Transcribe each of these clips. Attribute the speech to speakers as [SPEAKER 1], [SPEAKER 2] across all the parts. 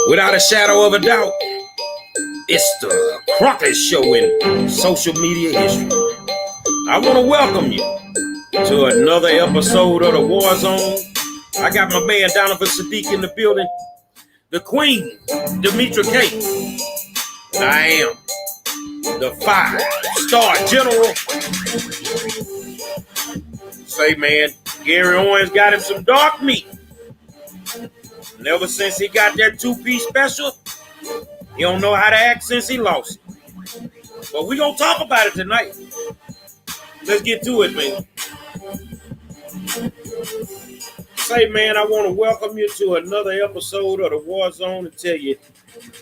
[SPEAKER 1] Without a shadow of a doubt, it's the Crockett Show in social media history. I want to welcome you to another episode of the War Zone. I got my man Donovan Sadiq in the building, the Queen, Demetra K. And I am the 5-star general. Say, man, Gary Owens got him some dark meat. And ever since he got that 2-piece special, he don't know how to act since he lost it. But we gonna talk about it tonight. Let's get to it, man. Say, man, I want to welcome you to another episode of the War Zone and tell you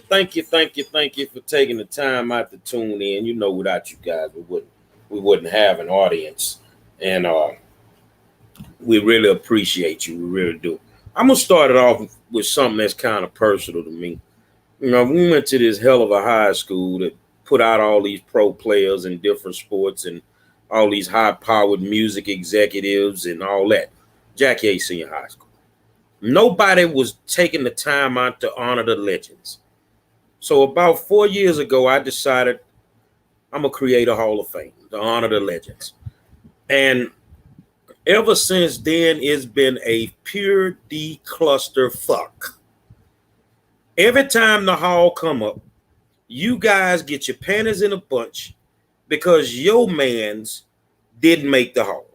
[SPEAKER 1] thank you for taking the time out to tune in. You know, without you guys, we wouldn't have an audience. And we really appreciate you. We really do. I'm gonna start it off with something that's kind of personal to me. You know, we went to this hell of a high school that put out all these pro players in different sports and all these high-powered music executives and all that. Jackie A. Senior High School. Nobody was taking the time out to honor the legends. So about 4 years ago, I decided I'm going to create a Hall of Fame to honor the legends. And ever since then, it's been a pure clusterfuck. Every time the hall come up, you guys get your panties in a bunch because your mans didn't make the hall.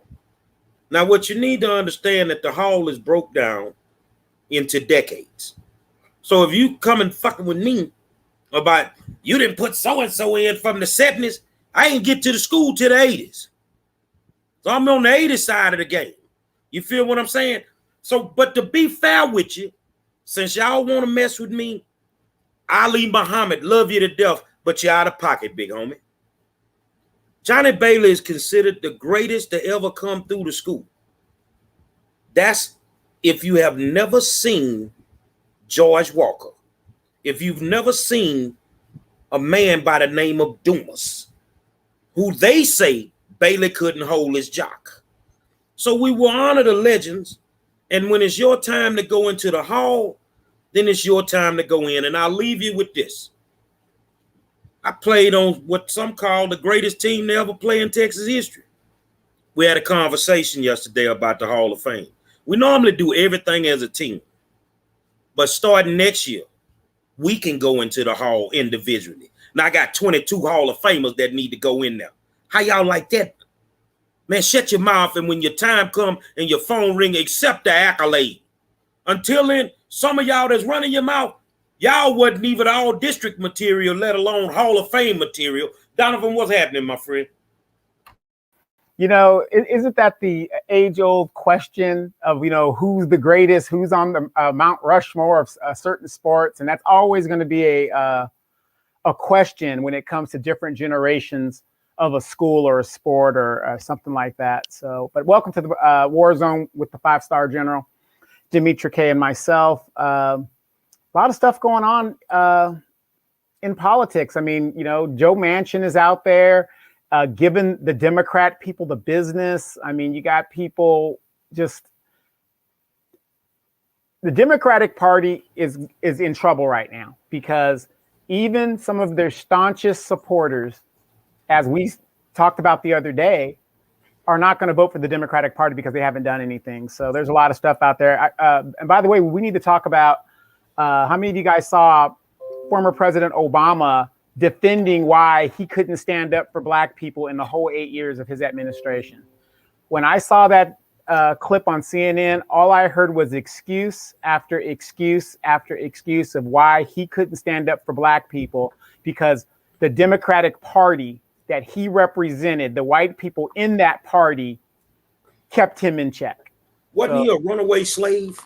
[SPEAKER 1] Now, what you need to understand that the hall is broke down into decades. So if you come and fucking with me about you didn't put so-and-so in from the 70s, I ain't get to the school till the 80s. So I'm on the 80s side of the game. You feel what I'm saying? So, but to be fair with you, since y'all want to mess with me, Ali Muhammad, love you to death, but you're out of pocket, big homie. Johnny Bailey is considered the greatest to ever come through the school. That's if you have never seen George Walker, if you've never seen a man by the name of Dumas, who they say Bailey couldn't hold his jock. So we will honor the legends, and when it's your time to go into the hall, then it's your time to go in. And I'll leave you with this. I played on what some call the greatest team to ever play in Texas history. We had a conversation yesterday about the Hall of Fame. We normally do everything as a team. But starting next year, we can go into the hall individually. Now, I got 22 Hall of Famers that need to go in there. How y'all like that? Man, shut your mouth, and when your time comes and your phone ring, accept the accolade. Until then, some of y'all that's running your mouth, y'all wasn't even all district material, let alone Hall of Fame material. Donovan, what's happening, my friend?
[SPEAKER 2] You know, isn't that the age-old question of, you know, who's the greatest, who's on the Mount Rushmore of certain sports? And that's always going to be a question when it comes to different generations of a school or a sport or something like that. So, but welcome to the War Zone with the 5-star general, Demetra K. and myself. A lot of stuff going on in politics. I mean, you know, Joe Manchin is out there giving the Democrat people the business. I mean, you got people just, the Democratic Party is in trouble right now because even some of their staunchest supporters, as we talked about the other day, are not going to vote for the Democratic Party because they haven't done anything. So there's a lot of stuff out there. And by the way, we need to talk about how many of you guys saw former President Obama defending why he couldn't stand up for Black people in the whole 8 years of his administration. When I saw that clip on CNN, all I heard was excuse after excuse after excuse of why he couldn't stand up for Black people because the Democratic Party that he represented, the white people in that party, kept him in check.
[SPEAKER 1] Wasn't he a runaway slave?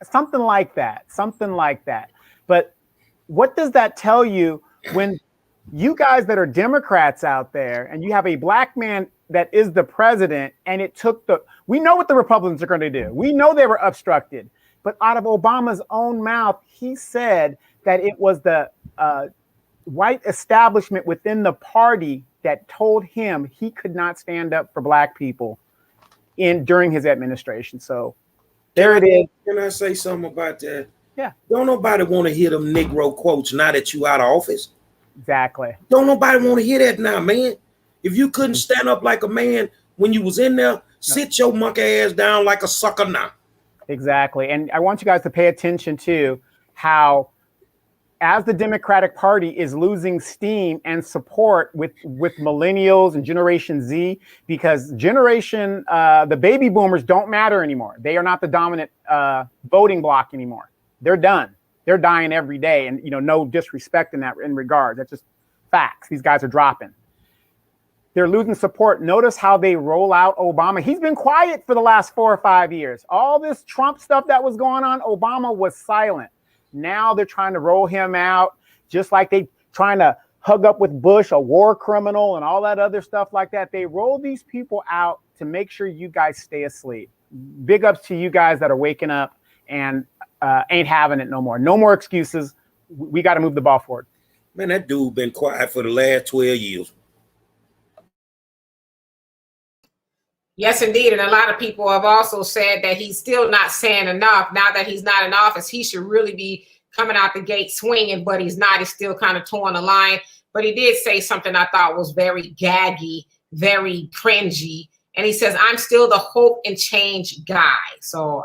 [SPEAKER 2] Something like that. But what does that tell you when you guys that are Democrats out there and you have a Black man that is the president and it took we know what the Republicans are going to do. We know they were obstructed. But out of Obama's own mouth, he said that it was the white establishment within the party that told him he could not stand up for Black people during his administration. So there it is.
[SPEAKER 1] Can I say something about that?
[SPEAKER 2] Yeah.
[SPEAKER 1] Don't nobody want to hear them Negro quotes now that you out of office.
[SPEAKER 2] Exactly.
[SPEAKER 1] Don't nobody want to hear that now, man. If you couldn't stand up like a man when you was in there, sit your monkey ass down like a sucker now.
[SPEAKER 2] Exactly. And I want you guys to pay attention to how, as the Democratic Party is losing steam and support with millennials and Generation Z, because the baby boomers don't matter anymore. They are not the dominant voting bloc anymore. They're done. They're dying every day. And, no disrespect in regard. That's just facts. These guys are dropping. They're losing support. Notice how they roll out Obama. He's been quiet for the last 4 or 5 years. All this Trump stuff that was going on, Obama was silent. Now they're trying to roll him out, just like they trying to hug up with Bush, a war criminal, and all that other stuff like that. They roll these people out to make sure you guys stay asleep. Big ups to you guys that are waking up and ain't having it no more. No more excuses. We got to move the ball forward.
[SPEAKER 1] Man, that dude been quiet for the last 12 years.
[SPEAKER 3] Yes, indeed. And a lot of people have also said that he's still not saying enough. Now that he's not in office, he should really be coming out the gate swinging, but he's not. He's still kind of towing the line. But he did say something I thought was very gaggy, very cringy. And he says, I'm still the hope and change guy. So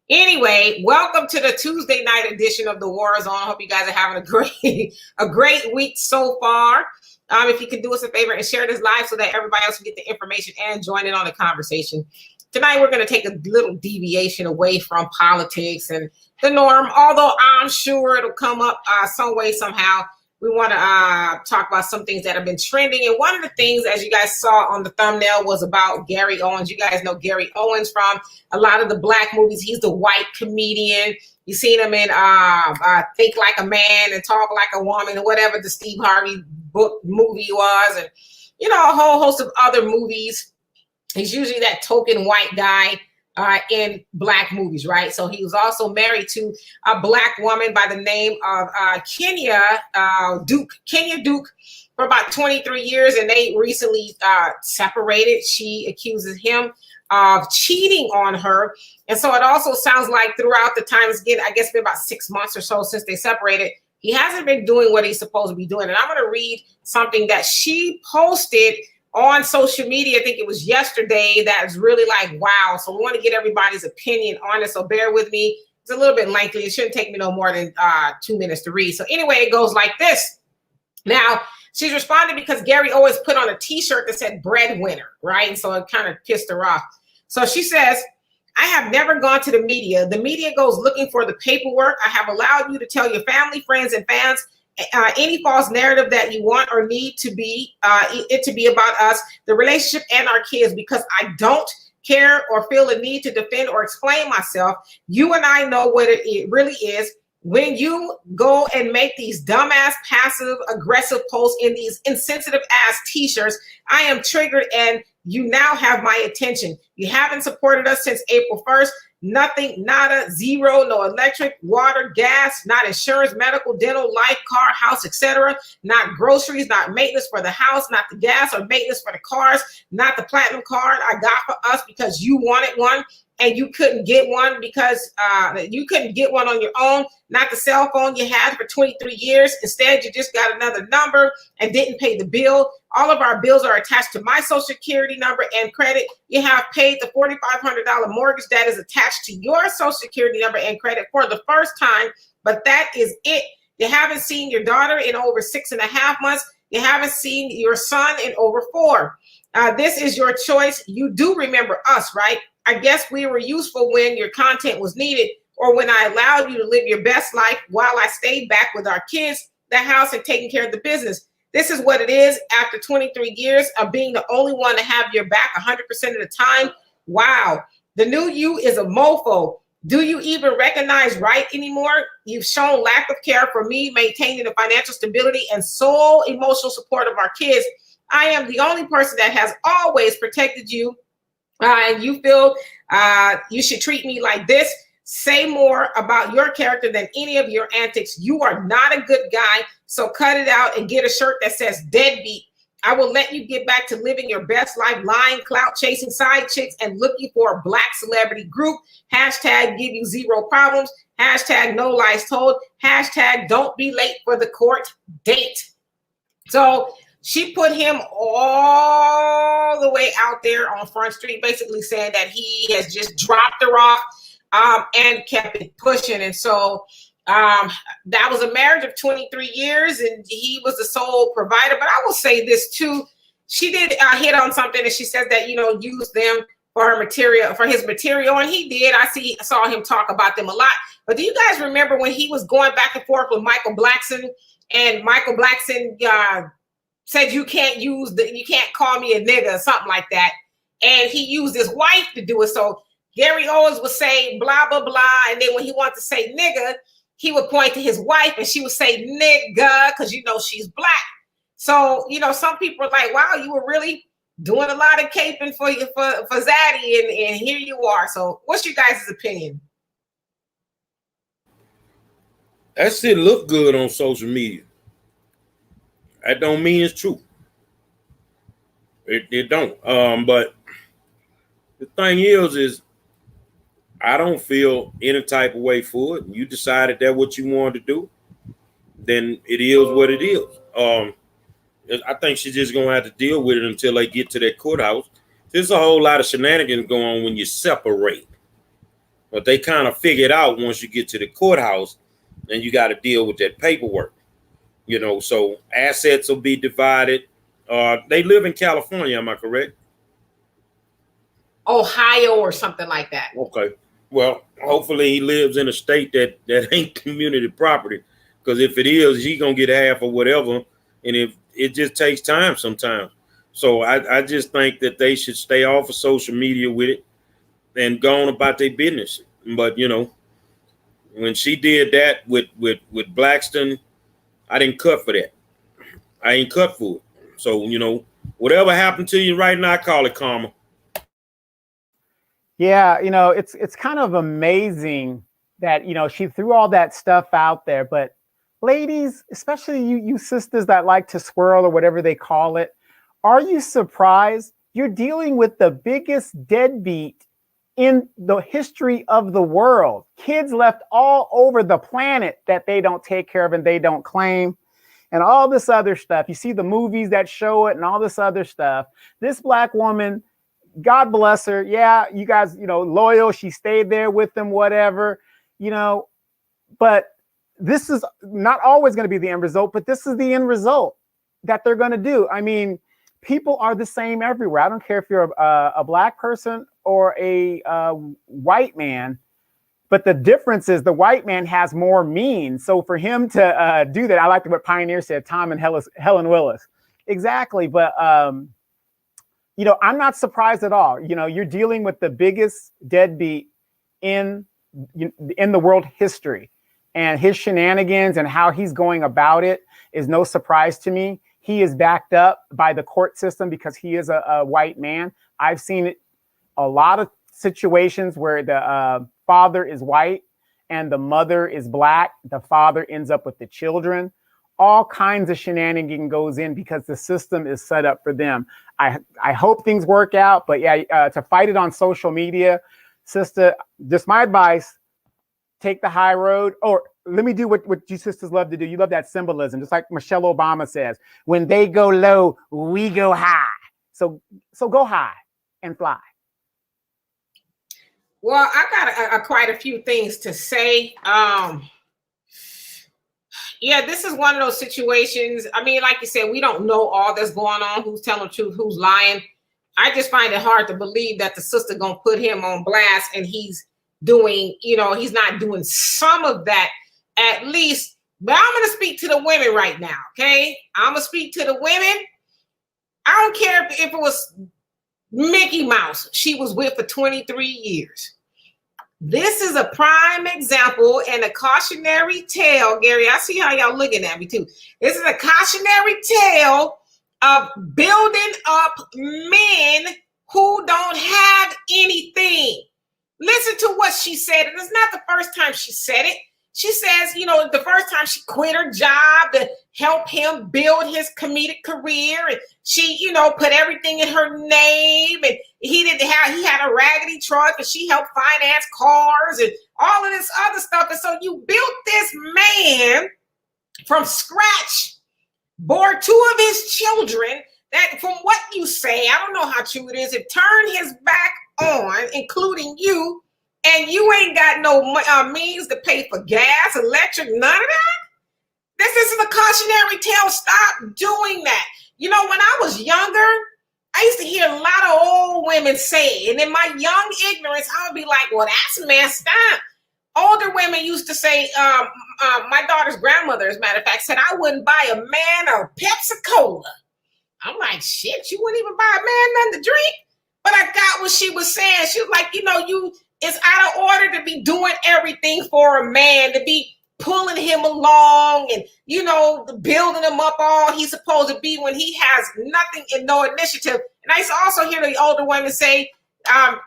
[SPEAKER 3] anyway, welcome to the Tuesday night edition of The War Is On. I hope you guys are having a great week so far. If you could do us a favor and share this live so that everybody else can get the information and join in on the conversation. Tonight, we're going to take a little deviation away from politics and the norm, although I'm sure it'll come up some way, somehow. We want to talk about some things that have been trending. And one of the things, as you guys saw on the thumbnail, was about Gary Owens. You guys know Gary Owens from a lot of the black movies. He's the white comedian. You've seen him in Think Like a Man and Talk Like a Woman, or whatever the Steve Harvey book movie was, and a whole host of other movies. He's usually that token white guy in black movies, right? So he was also married to a black woman by the name of Kenya Duke, for about 23 years, and they recently separated. She accuses him of cheating on her. And so it also sounds like throughout the time, I guess it's been about 6 months or so since they separated, he hasn't been doing what he's supposed to be doing. And I'm going to read something that she posted on social media. I think it was yesterday. That's really like, wow. So we want to get everybody's opinion on it. So bear with me. It's a little bit lengthy. It shouldn't take me no more than 2 minutes to read. So anyway, it goes like this. Now, she's responded because Gary always put on a t-shirt that said breadwinner, right? And so it kind of pissed her off. So she says, I have never gone to the media. The media goes looking for the paperwork. I have allowed you to tell your family, friends, and fans any false narrative that you want or need to be it to be about us, the relationship, and our kids, because I don't care or feel a need to defend or explain myself. You and I know what it really is. When you go and make these dumbass, passive, aggressive posts in these insensitive ass t-shirts, I am triggered, and you now have my attention. You haven't supported us since April 1st. Nothing, nada, zero, no electric, water, gas, not insurance, medical, dental, life, car, house, etc. Not groceries, not maintenance for the house, not the gas or maintenance for the cars, not the platinum card I got for us because you wanted one and you couldn't get one because you couldn't get one on your own, not the cell phone you had for 23 years. Instead, you just got another number and didn't pay the bill. All of our bills are attached to my social security number and credit. You have paid the $4,500 mortgage that is attached to your social security number and credit for the first time, but that is it. You haven't seen your daughter in over 6.5 months. You haven't seen your son in over 4. This is your choice. You do remember us, right? I guess we were useful when your content was needed or when I allowed you to live your best life while I stayed back with our kids, the house, and taking care of the business. This is what it is after 23 years of being the only one to have your back 100% of the time. Wow. The new you is a mofo. Do you even recognize right anymore? You've shown lack of care for me, maintaining the financial stability and sole emotional support of our kids. I am the only person that has always protected you. And you feel you should treat me like this. Say more about your character than any of your antics. You are not a good guy, so cut it out and get a shirt that says Deadbeat. I will let you get back to living your best life, lying, clout chasing, side chicks, and looking for a black celebrity group. Hashtag give you zero problems. Hashtag no lies told. Hashtag don't be late for the court date. So she put him all the way out there on Front Street, basically saying that he has just dropped her off and kept it pushing. And so that was a marriage of 23 years, and he was the sole provider. But I will say this too. She did hit on something, and she said that, use them for her material, for his material. And he did. I saw him talk about them a lot. But do you guys remember when he was going back and forth with Michael Blackson, and Michael Blackson said, you can't call me a nigga or something like that. And he used his wife to do it. So Gary Owens would say blah, blah, blah. And then when he wanted to say nigga, he would point to his wife and she would say nigga, because she's black. So, some people are like, wow, you were really doing a lot of caping for Zaddy, and here you are. So what's your guys' opinion?
[SPEAKER 1] That shit look good on social media. That don't mean it's true. It don't. But the thing is I don't feel any type of way for it. You decided that what you wanted to do, then it is what it is. I think she's just gonna have to deal with it until they get to that courthouse. There's a whole lot of shenanigans going on when you separate, but they kind of figure it out once you get to the courthouse, and you got to deal with that paperwork. So assets will be divided. They live in California, am I correct?
[SPEAKER 3] Ohio or something like that.
[SPEAKER 1] Okay. Well, hopefully he lives in a state that ain't community property, because if it is, he gonna get half or whatever, and if it just takes time sometimes. So I just think that they should stay off of social media with it and go on about their business. But when she did that with Blackston, I didn't cut for that. I ain't cut for it. So, whatever happened to you right now, I call it karma.
[SPEAKER 2] Yeah, it's kind of amazing that, she threw all that stuff out there. But ladies, especially you sisters that like to swirl or whatever they call it, are you surprised? You're dealing with the biggest deadbeat in the history of the world. Kids left all over the planet that they don't take care of and they don't claim, and all this other stuff. You see the movies that show it and all this other stuff. This black woman, God bless her. Yeah, you guys, loyal. She stayed there with them, whatever, but this is not always going to be the end result, but this is the end result that they're going to do. I mean, people are the same everywhere. I don't care if you're a black person or a white man, but the difference is the white man has more means. So for him to do that, I like what Pioneer said, Tom and Helen Willis. Exactly. But, I'm not surprised at all. You're dealing with the biggest deadbeat in the world history, and his shenanigans and how he's going about it is no surprise to me. He is backed up by the court system because he is a white man. I've seen it a lot of situations where the father is white and the mother is black. The father ends up with the children. All kinds of shenanigans goes in because the system is set up for them. I hope things work out, but yeah, to fight it on social media, sister, just my advice, take the high road. Or let me do what you sisters love to do. You love that symbolism, just like Michelle Obama says, when they go low, we go high. So go high and fly.
[SPEAKER 3] Well, I got quite a few things to say. Yeah, this is one of those situations. I mean, like you said, we don't know all that's going on, who's telling the truth, who's lying. I just find it hard to believe that the sister gonna put him on blast and he's doing, he's not doing some of that at least. But I'm gonna speak to the women right now, okay? I'm gonna speak to the women. I don't care if it was Mickey Mouse she was with for 23 years. This is a prime example and a cautionary tale, Gary. I see how y'all looking at me too. This is a cautionary tale of building up men who don't have anything. Listen to what she said. And it's not the first time she said it. She says, you know, the first time she quit her job to help him build his comedic career, and she, you know, put everything in her name, and he had a raggedy truck, and she helped finance cars and all of this other stuff. And so you built this man from scratch, bore two of his children that, from what you say, I don't know how true it is, it turned his back on, including you, and you ain't got no means to pay for gas, electric, none of that. This is a cautionary tale. Stop doing that. You know, when I was younger, I used to hear a lot of old women say, and in my young ignorance, I would be like, well, that's messed up. Older women used to say, my daughter's grandmother, as a matter of fact, said, I wouldn't buy a man a Pepsi-Cola. I'm like, shit, you wouldn't even buy a man nothing to drink? But I got what she was saying. She was like, you know, it's out of order to be doing everything for a man, to be pulling him along and, you know, building him up all he's supposed to be when he has nothing and no initiative. And I used to also hear the older women say,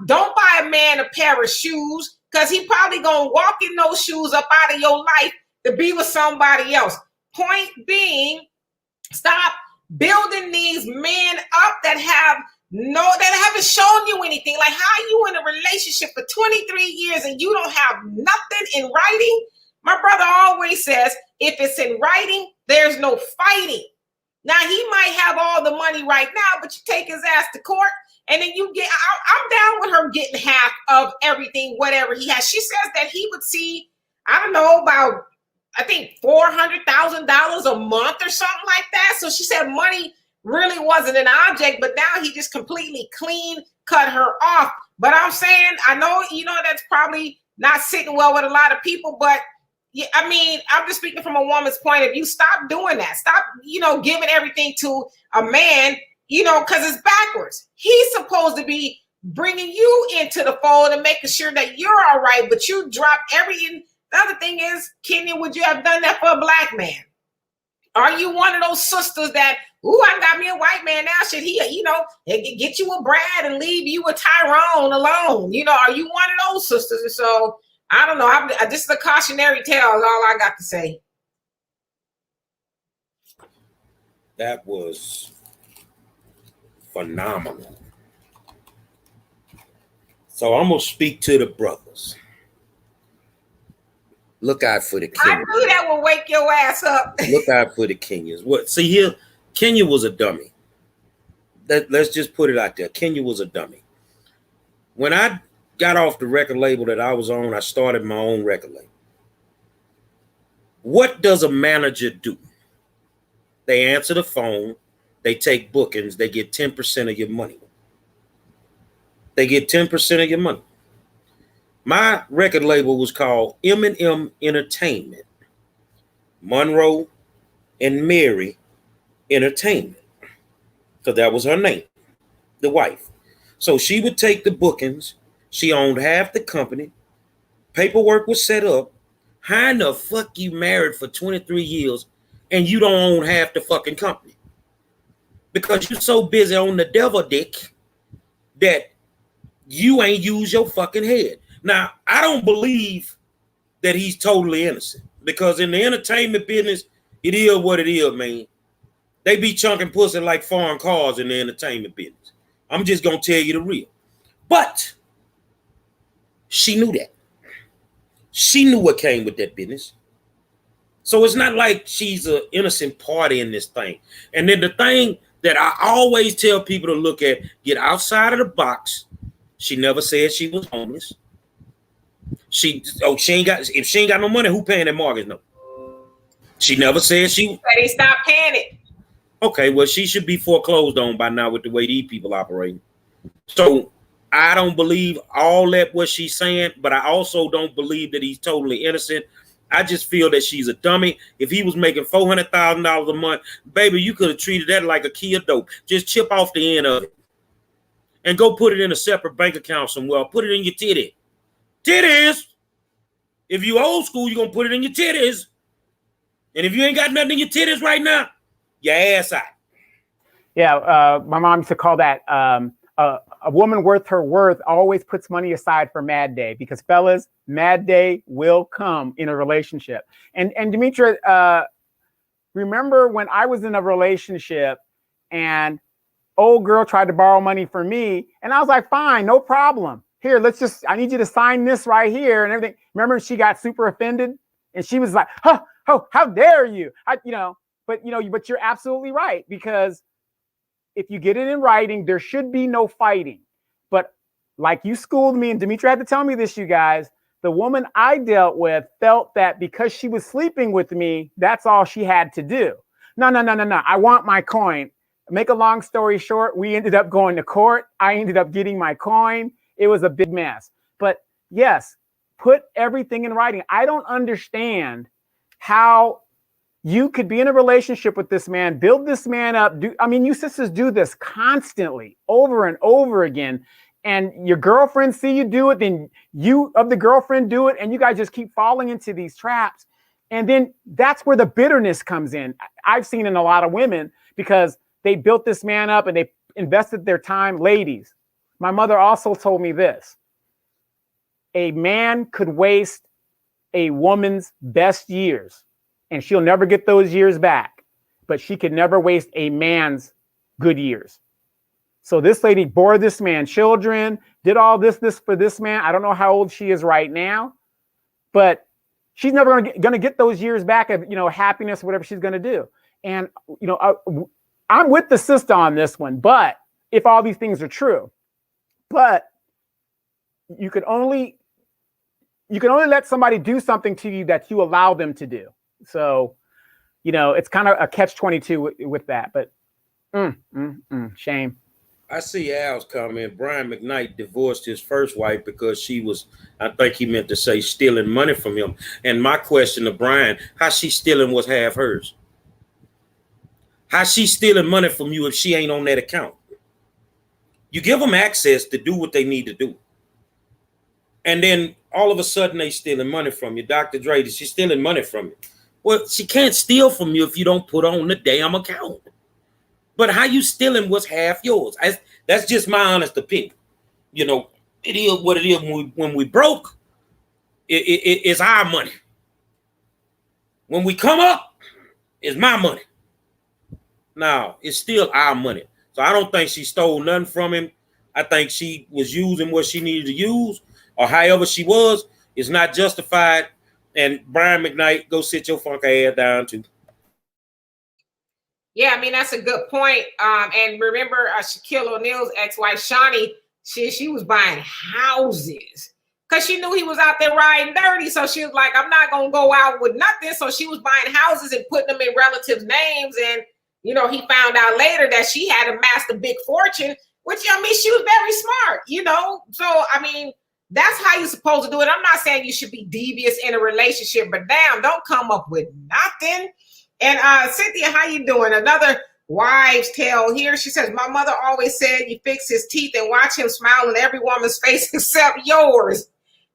[SPEAKER 3] don't buy a man a pair of shoes, because he probably gonna walk in those shoes up out of your life to be with somebody else. Point being, stop building these men up that haven't shown you anything. Like, how are you in a relationship for 23 years and you don't have nothing in writing? My brother always says, if it's in writing, there's no fighting. Now, he might have all the money right now, but you take his ass to court, and then you get, I'm down with her getting half of everything, whatever he has. She says that he would see, I don't know, about, I think, $400,000 a month or something like that. So she said money really wasn't an object, but now he just completely clean cut her off. But I'm saying, I know, you know, that's probably not sitting well with a lot of people, but yeah, I mean, I'm just speaking from a woman's point of view. Stop doing that. Stop, you know, giving everything to a man, you know, because it's backwards. He's supposed to be bringing you into the fold and making sure that you're all right, but you drop everything. The other thing is, Kenya, would you have done that for a black man? Are you one of those sisters that, ooh, I got me a white man now, should he, you know, get you a Brad and leave you a Tyrone alone? You know, are you one of those sisters? And so, I don't know. This is a cautionary tale is all I got to say.
[SPEAKER 1] That was phenomenal. So I'm going to speak to the brothers. Look out for the Kenyans.
[SPEAKER 3] I knew that would wake your ass up.
[SPEAKER 1] Look out for the Kenyans. What? See here, Kenya was a dummy. Let's just put it out there. Kenya was a dummy. When I got off the record label that I was on, I started my own record label. What does a manager do? They answer the phone, they take bookings, they get 10% of your money. They get 10% of your money. My record label was called M&M Entertainment, Monroe and Mary Entertainment, because that was her name, the wife. So she would take the bookings. She owned half the company. Paperwork was set up. How in the fuck you married for 23 years and you don't own half the fucking company? Because you're so busy on the devil dick that you ain't use your fucking head. Now, I don't believe that he's totally innocent, because in the entertainment business, it is what it is, man. They be chunking pussy like foreign cars in the entertainment business. I'm just going to tell you the real. But she knew that. She knew what came with that business. So it's not like she's an innocent party in this thing. And then the thing that I always tell people to look at, get outside of the box. She never said she was homeless. If she ain't got no money, who paying that mortgage? No. She never said she.
[SPEAKER 3] But he stopped paying it.
[SPEAKER 1] Okay, well, she should be foreclosed on by now with the way these people operate. So I don't believe all that what she's saying, but I also don't believe that he's totally innocent. I just feel that she's a dummy. If he was making $400,000 a month, baby, you could have treated that like a key of dope. Just chip off the end of it and go put it in a separate bank account somewhere. Put it in your titty. Titties. If you old school, you're going to put it in your titties. And if you ain't got nothing in your titties right now, your ass out.
[SPEAKER 2] Yeah, my mom used to call that a woman worth her worth always puts money aside for mad day, because fellas, mad day will come in a relationship. And Demetra, remember when I was in a relationship and old girl tried to borrow money from me, and I was like, fine, no problem. Here, I need you to sign this right here and everything. Remember, she got super offended and she was like, how dare you? But you're absolutely right, because if you get it in writing, there should be no fighting. But like you schooled me, and Demetra had to tell me this, you guys, the woman I dealt with felt that because she was sleeping with me, that's all she had to do. No. I want my coin. Make a long story short, we ended up going to court. I ended up getting my coin. It was a big mess. But yes, put everything in writing. I don't understand how you could be in a relationship with this man, build this man up. You sisters do this constantly, over and over again. And your girlfriend see you do it, then you of the girlfriend do it, and you guys just keep falling into these traps. And then that's where the bitterness comes in. I've seen in a lot of women, because they built this man up and they invested their time. Ladies, my mother also told me this: a man could waste a woman's best years, and she'll never get those years back, but she could never waste a man's good years. So this lady bore this man children, did all this for this man. I don't know how old she is right now, but she's never going to get those years back of, happiness, whatever she's going to do. And, I'm with the sister on this one, but if all these things are true, but you can only let somebody do something to you that you allow them to do. So, it's kind of a catch-22 with that, but shame.
[SPEAKER 1] I see Al's comment. Brian McKnight divorced his first wife because she was, I think he meant to say, stealing money from him. And my question to Brian, how she stealing was half hers? How she stealing money from you if she ain't on that account? You give them access to do what they need to do. And then all of a sudden they stealing money from you. Dr. Dre, she's stealing money from you. Well, she can't steal from you if you don't put on the damn account. But how you stealing what's half yours? That's just my honest opinion. It is what it is. When we broke, it's our money. When we come up, it's my money. Now, it's still our money. So I don't think she stole nothing from him. I think she was using what she needed to use, or however she was. It's not justified. And Brian McKnight, go sit your funk ass down too.
[SPEAKER 3] Yeah, that's a good point. And remember, Shaquille O'Neal's ex-wife, Shawnee, she was buying houses because she knew he was out there riding dirty. So she was like, I'm not going to go out with nothing. So she was buying houses and putting them in relatives' names. And, he found out later that she had amassed a big fortune, which, she was very smart, So, that's how you're supposed to do it. I'm not saying you should be devious in a relationship, but damn, don't come up with nothing. And Cynthia, how you doing? Another wives' tale here. She says, my mother always said you fix his teeth and watch him smile in every woman's face except yours.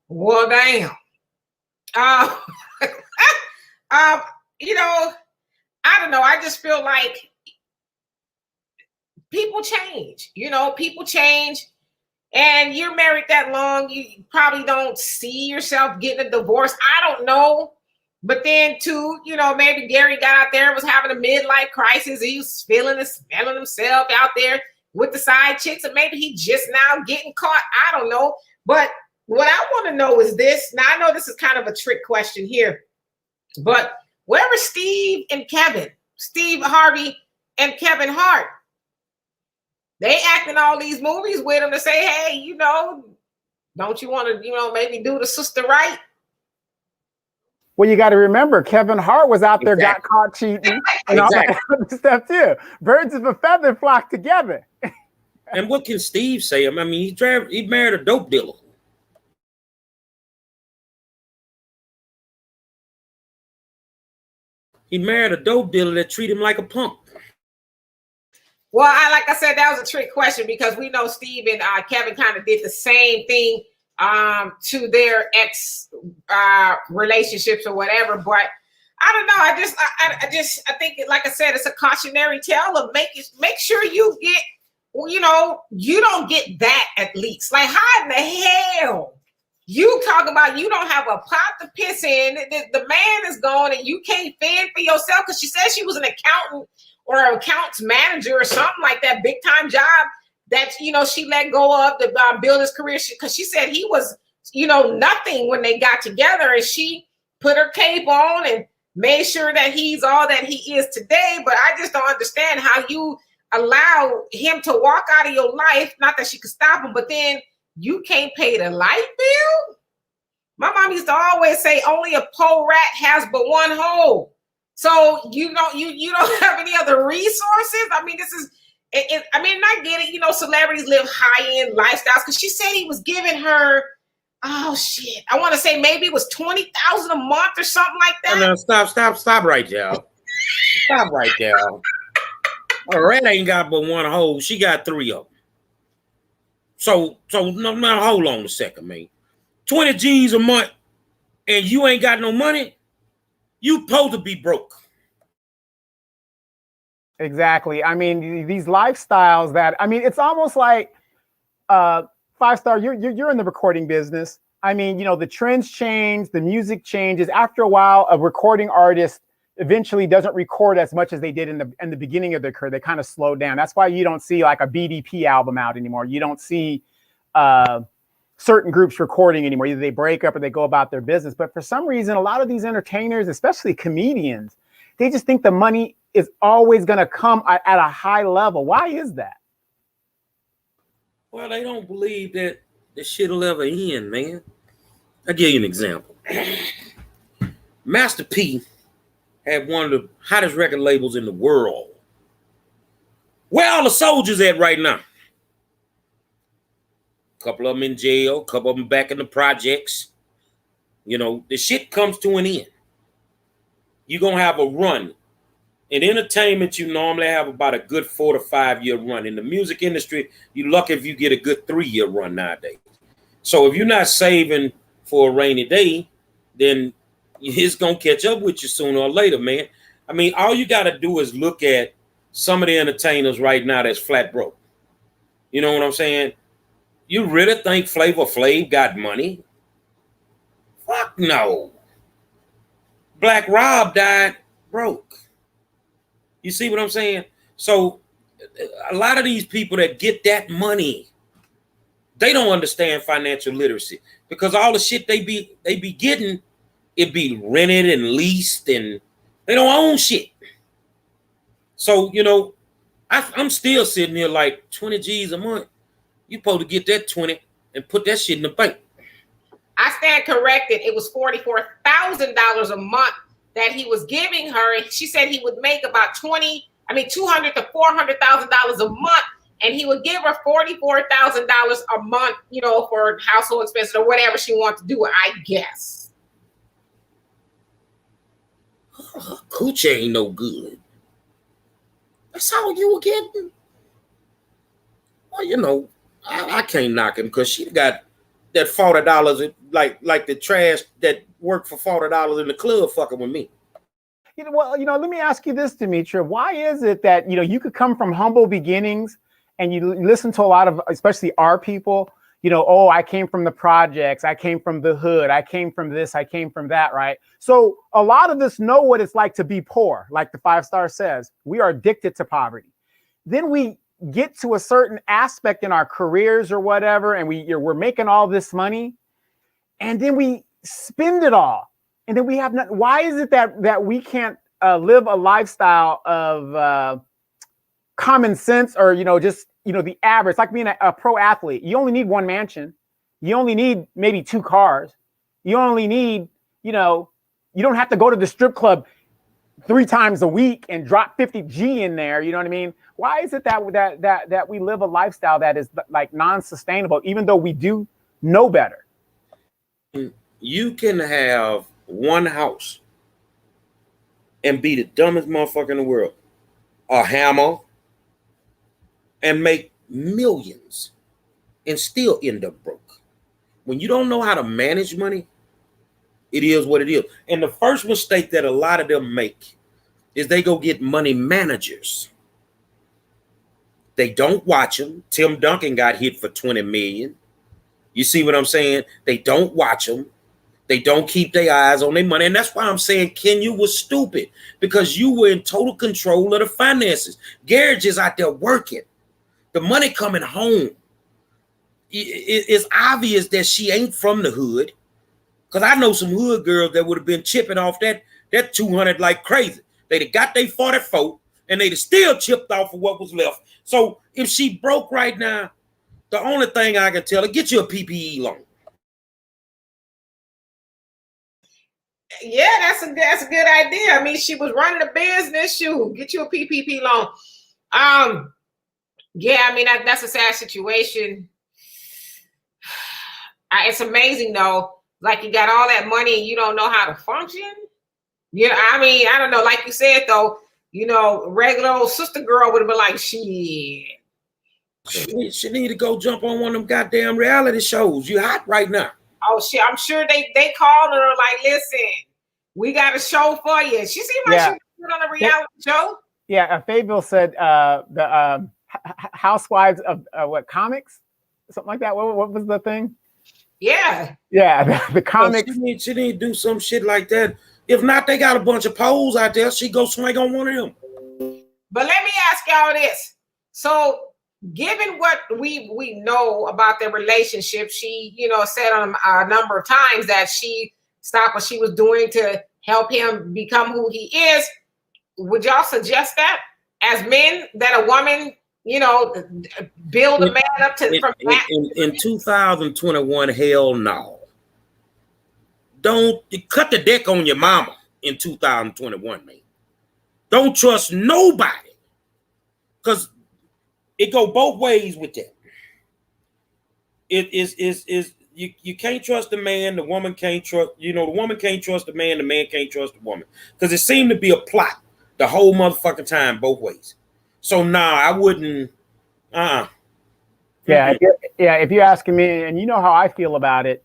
[SPEAKER 3] Well, damn. I don't know. I just feel like people change. People change. And you're married that long, you probably don't see yourself getting a divorce. I don't know. But then too, maybe Gary got out there and was having a midlife crisis. He was feeling himself out there with the side chicks, and maybe he just now getting caught. I don't know. But what I want to know is this. Now, I know this is kind of a trick question here, but where were Steve Harvey and Kevin Hart? They acting all these movies with him to say, hey, don't you want to, maybe do the sister right?
[SPEAKER 2] Well, you got to remember, Kevin Hart was out there, got caught cheating, and all that other stuff too. Birds of a feather flock together.
[SPEAKER 1] And what can Steve say? He married a dope dealer. He married a dope dealer that treated him like a punk.
[SPEAKER 3] Well, like I said, that was a trick question because we know Steve and Kevin kind of did the same thing to their ex relationships or whatever. But I don't know. I think, like I said, it's a cautionary tale of make sure you get you know, you don't get that at least. Like, how in the hell you talk about you don't have a pot to piss in? The man is gone and you can't fend for yourself, because she said she was an accountant or an accounts manager or something like that, big time job that, you know, she let go of to build his career, because she said he was, you know, nothing when they got together, and she put her cape on and made sure that he's all that he is today. But I just don't understand how you allow him to walk out of your life. Not that she could stop him, but then you can't pay the light bill. My mom used to always say, only a poor rat has but one hole. So you don't have any other resources. I mean, this is it. I mean, I get it. You know, celebrities live high-end lifestyles, because she said he was giving her, oh shit, I want to say maybe it was $20,000 a month or something like that.
[SPEAKER 1] No, stop right there. Stop right there. A rat ain't got but one hole. She got 3 of them. So no, hold on a second, man. 20 G's a month and you ain't got no money, you supposed to be broke.
[SPEAKER 2] Exactly. I mean, these lifestyles that, I mean, it's almost like 5-star, you're in the recording business. I mean, you know, the trends change, the music changes. After a while, a recording artist eventually doesn't record as much as they did in the beginning of their career. They kind of slow down. That's why you don't see like a BDP album out anymore. You don't see certain groups recording anymore. Either they break up or they go about their business. But for some reason, a lot of these entertainers, especially comedians, they just think the money is always going to come at a high level. Why is that?
[SPEAKER 1] Well, they don't believe that the shit will ever end, man. I'll give you an example. Master P had one of the hottest record labels in the world. Where all the soldiers at right now? A couple of them in jail, a couple of them back in the projects. You know, the shit comes to an end. You're going to have a run. In entertainment, you normally have about a good 4 to 5 year run. In the music industry, you're lucky if you get a good 3-year run nowadays. So if you're not saving for a rainy day, then it's going to catch up with you sooner or later, man. I mean, all you got to do is look at some of the entertainers right now that's flat broke. You know what I'm saying? You really think Flavor Flav got money? Fuck no. Black Rob died broke. You see what I'm saying? So a lot of these people that get that money, they don't understand financial literacy, because all the shit they be getting, it be rented and leased, and they don't own shit. So, you know, I'm still sitting here like 20 G's a month. You supposed to get that 20 and put that shit in the bank.
[SPEAKER 3] I stand corrected. It was $44,000 a month that he was giving her. And she said he would make about $200,000 to $400,000 a month. And he would give her $44,000 a month, you know, for household expenses or whatever she wants to do, I guess.
[SPEAKER 1] Coochie ain't no good. That's all you were getting. Well, you know, I can't knock him, because she got that $40 like the trash that worked for $40 in the club fucking with me.
[SPEAKER 2] You know, well, you know, let me ask you this, Demetra. Why is it that, you know, you could come from humble beginnings and you listen to a lot of, especially our people, you know, oh, I came from the projects, I came from the hood, I came from this, I came from that, right? So a lot of us know what it's like to be poor. Like the 5-star says, we are addicted to poverty. Then we get to a certain aspect in our careers or whatever, and we're making all this money, and then we spend it all, and then we have not. Why is it that we can't live a lifestyle of common sense, or, you know, just, you know, the average, like being a pro athlete? You only need one mansion, you only need maybe 2 cars, you only need, you know, you don't have to go to the strip club 3 times a week and drop 50 G in there. You know what I mean? Why is it that we live a lifestyle that is like non-sustainable, even though we do know better?
[SPEAKER 1] You can have one house and be the dumbest motherfucker in the world, a hammer, and make millions and still end up broke. When you don't know how to manage money, it is what it is. And the first mistake that a lot of them make is they go get money managers. They don't watch them. Tim Duncan got hit for 20 million. You see what I'm saying? They don't watch them. They don't keep their eyes on their money. And that's why I'm saying Kenya was stupid, because you were in total control of the finances. Garrett is out there working. The money coming home. It's obvious that she ain't from the hood, because I know some hood girls that would have been chipping off that 200 like crazy. They'd have got their 44 and they'd have still chipped off of what was left. So if she broke right now, the only thing I can tell her, get you a PPE loan.
[SPEAKER 3] Yeah, that's a good idea. I mean, she was running a business. Shoot, get you a PPP loan. Yeah, I mean that's a sad situation. It's amazing though. Like, you got all that money and you don't know how to function. Yeah, I mean, I don't know. Like you said though, you know, regular old sister girl would have been like, shit.
[SPEAKER 1] She need to go jump on one of them goddamn reality shows. You hot right now.
[SPEAKER 3] Oh shit! I'm sure they called her like, listen, we got a show for you. She seemed like she was on a reality show.
[SPEAKER 2] Yeah, Fayetteville said the Housewives of what, comics, something like that. What was the thing?
[SPEAKER 3] Yeah,
[SPEAKER 2] the comics.
[SPEAKER 1] She need to do some shit like that. If not, they got a bunch of poles out there. She go swing on one of them.
[SPEAKER 3] But let me ask y'all this: so, given what we know about their relationship, she, you know, said on a number of times that she stopped what she was doing to help him become who he is. Would y'all suggest that as men, that a woman, you know, build a man up to from that?
[SPEAKER 1] In 2021, hell no. Don't cut the deck on your mama in 2021, man. Don't trust nobody, because it go both ways with that. It is you can't trust the man, the woman can't trust, you know, the woman can't trust the man can't trust the woman. Because it seemed to be a plot the whole motherfucking time, both ways. So nah, I wouldn't.
[SPEAKER 2] Yeah, if you're asking me, and you know how I feel about it,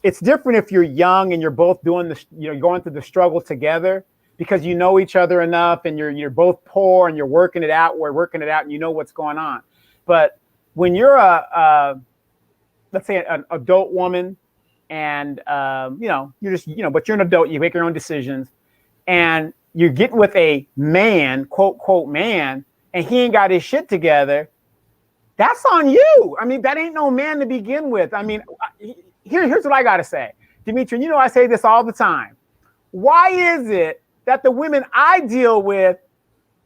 [SPEAKER 2] it's different if you're young and you're both doing this, you know, going through the struggle together, because you know each other enough, and you're both poor and you're working it out. We're working it out, and you know what's going on. But when you're let's say an adult woman, and you know, you're just, you know, but you're an adult, you make your own decisions, and you get with a man, quote man, and he ain't got his shit together, that's on you. I mean, that ain't no man to begin with. I mean, here's what I got to say. Dimitri, you know, I say this all the time. Why is it that the women I deal with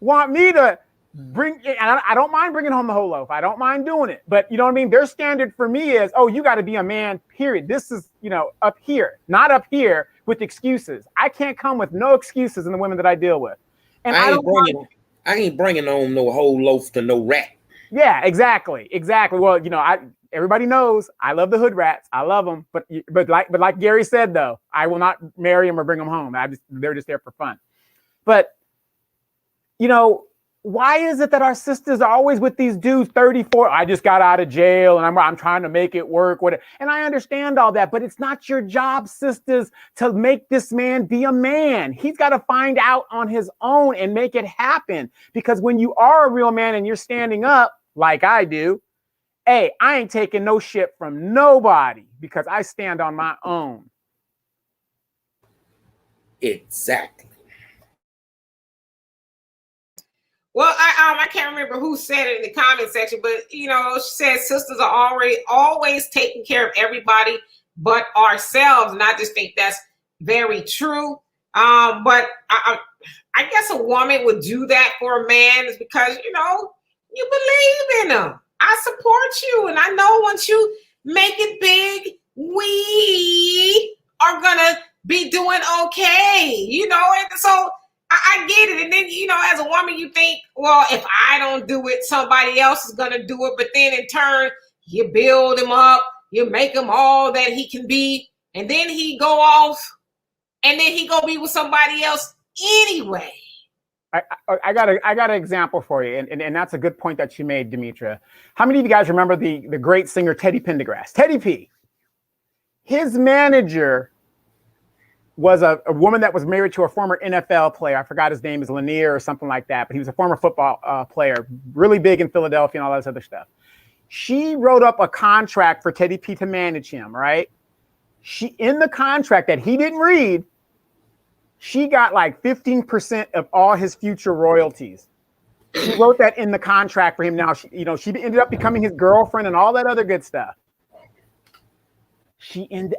[SPEAKER 2] want me to bring, and I don't mind bringing home the whole loaf. I don't mind doing it. But you know what I mean? Their standard for me is, oh, you got to be a man, period. This is, you know, up here, not up here with excuses. I can't come with no excuses in the women that I deal with. And I
[SPEAKER 1] ain't bringing on no whole loaf to no rat.
[SPEAKER 2] Yeah, exactly. Well, you know, everybody knows I love the hood rats. I love them, but like Gary said though, I will not marry them or bring them home. They're just there for fun. But you know, why is it that our sisters are always with these dudes 34? I just got out of jail and I'm trying to make it work. And I understand all that, but it's not your job, sisters, to make this man be a man. He's got to find out on his own and make it happen. Because when you are a real man and you're standing up like I do, hey, I ain't taking no shit from nobody because I stand on my own.
[SPEAKER 1] Exactly.
[SPEAKER 3] Well, I can't remember who said it in the comment section, but you know, she said sisters are always taking care of everybody but ourselves, and I just think that's very true. But I guess a woman would do that for a man is because, you know, you believe in him. I support you, and I know once you make it big, we are gonna be doing okay, you know. And so I get it. And then, you know, as a woman, you think, well, if I don't do it, somebody else is going to do it. But then in turn, you build him up, you make him all that he can be. And then he go off and then he go be with somebody else anyway.
[SPEAKER 2] I got an example for you. And that's a good point that you made, Demetra. How many of you guys remember the great singer, Teddy Pendergrass? Teddy P. His manager was a woman that was married to a former NFL player. I forgot his name is Lanier or something like that, but he was a former football player, really big in Philadelphia and all this other stuff. She wrote up a contract for Teddy P to manage him, right? In the contract that he didn't read, she got like 15% of all his future royalties. She wrote that in the contract for him. Now, she ended up becoming his girlfriend and all that other good stuff.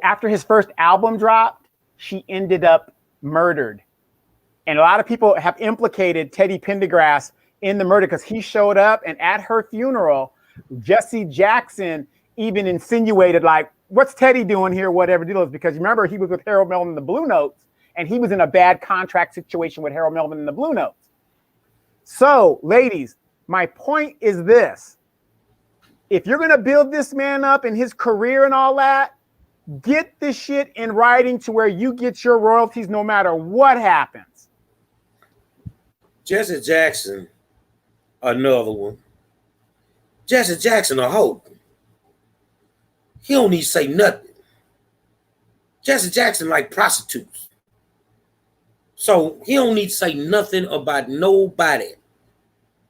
[SPEAKER 2] After his first album dropped, she ended up murdered. And a lot of people have implicated Teddy Pendergrass in the murder because he showed up, and at her funeral, Jesse Jackson even insinuated, like, what's Teddy doing here, whatever deal is, because remember, he was with Harold Melvin and the Blue Notes, and he was in a bad contract situation with Harold Melvin and the Blue Notes. So, ladies, my point is this. If you're going to build this man up in his career and all that, get this shit in writing to where you get your royalties no matter what happens.
[SPEAKER 1] Jesse Jackson, another one. Jesse Jackson a hoe. He don't need to say nothing. Jesse Jackson like prostitutes. So he don't need to say nothing about nobody.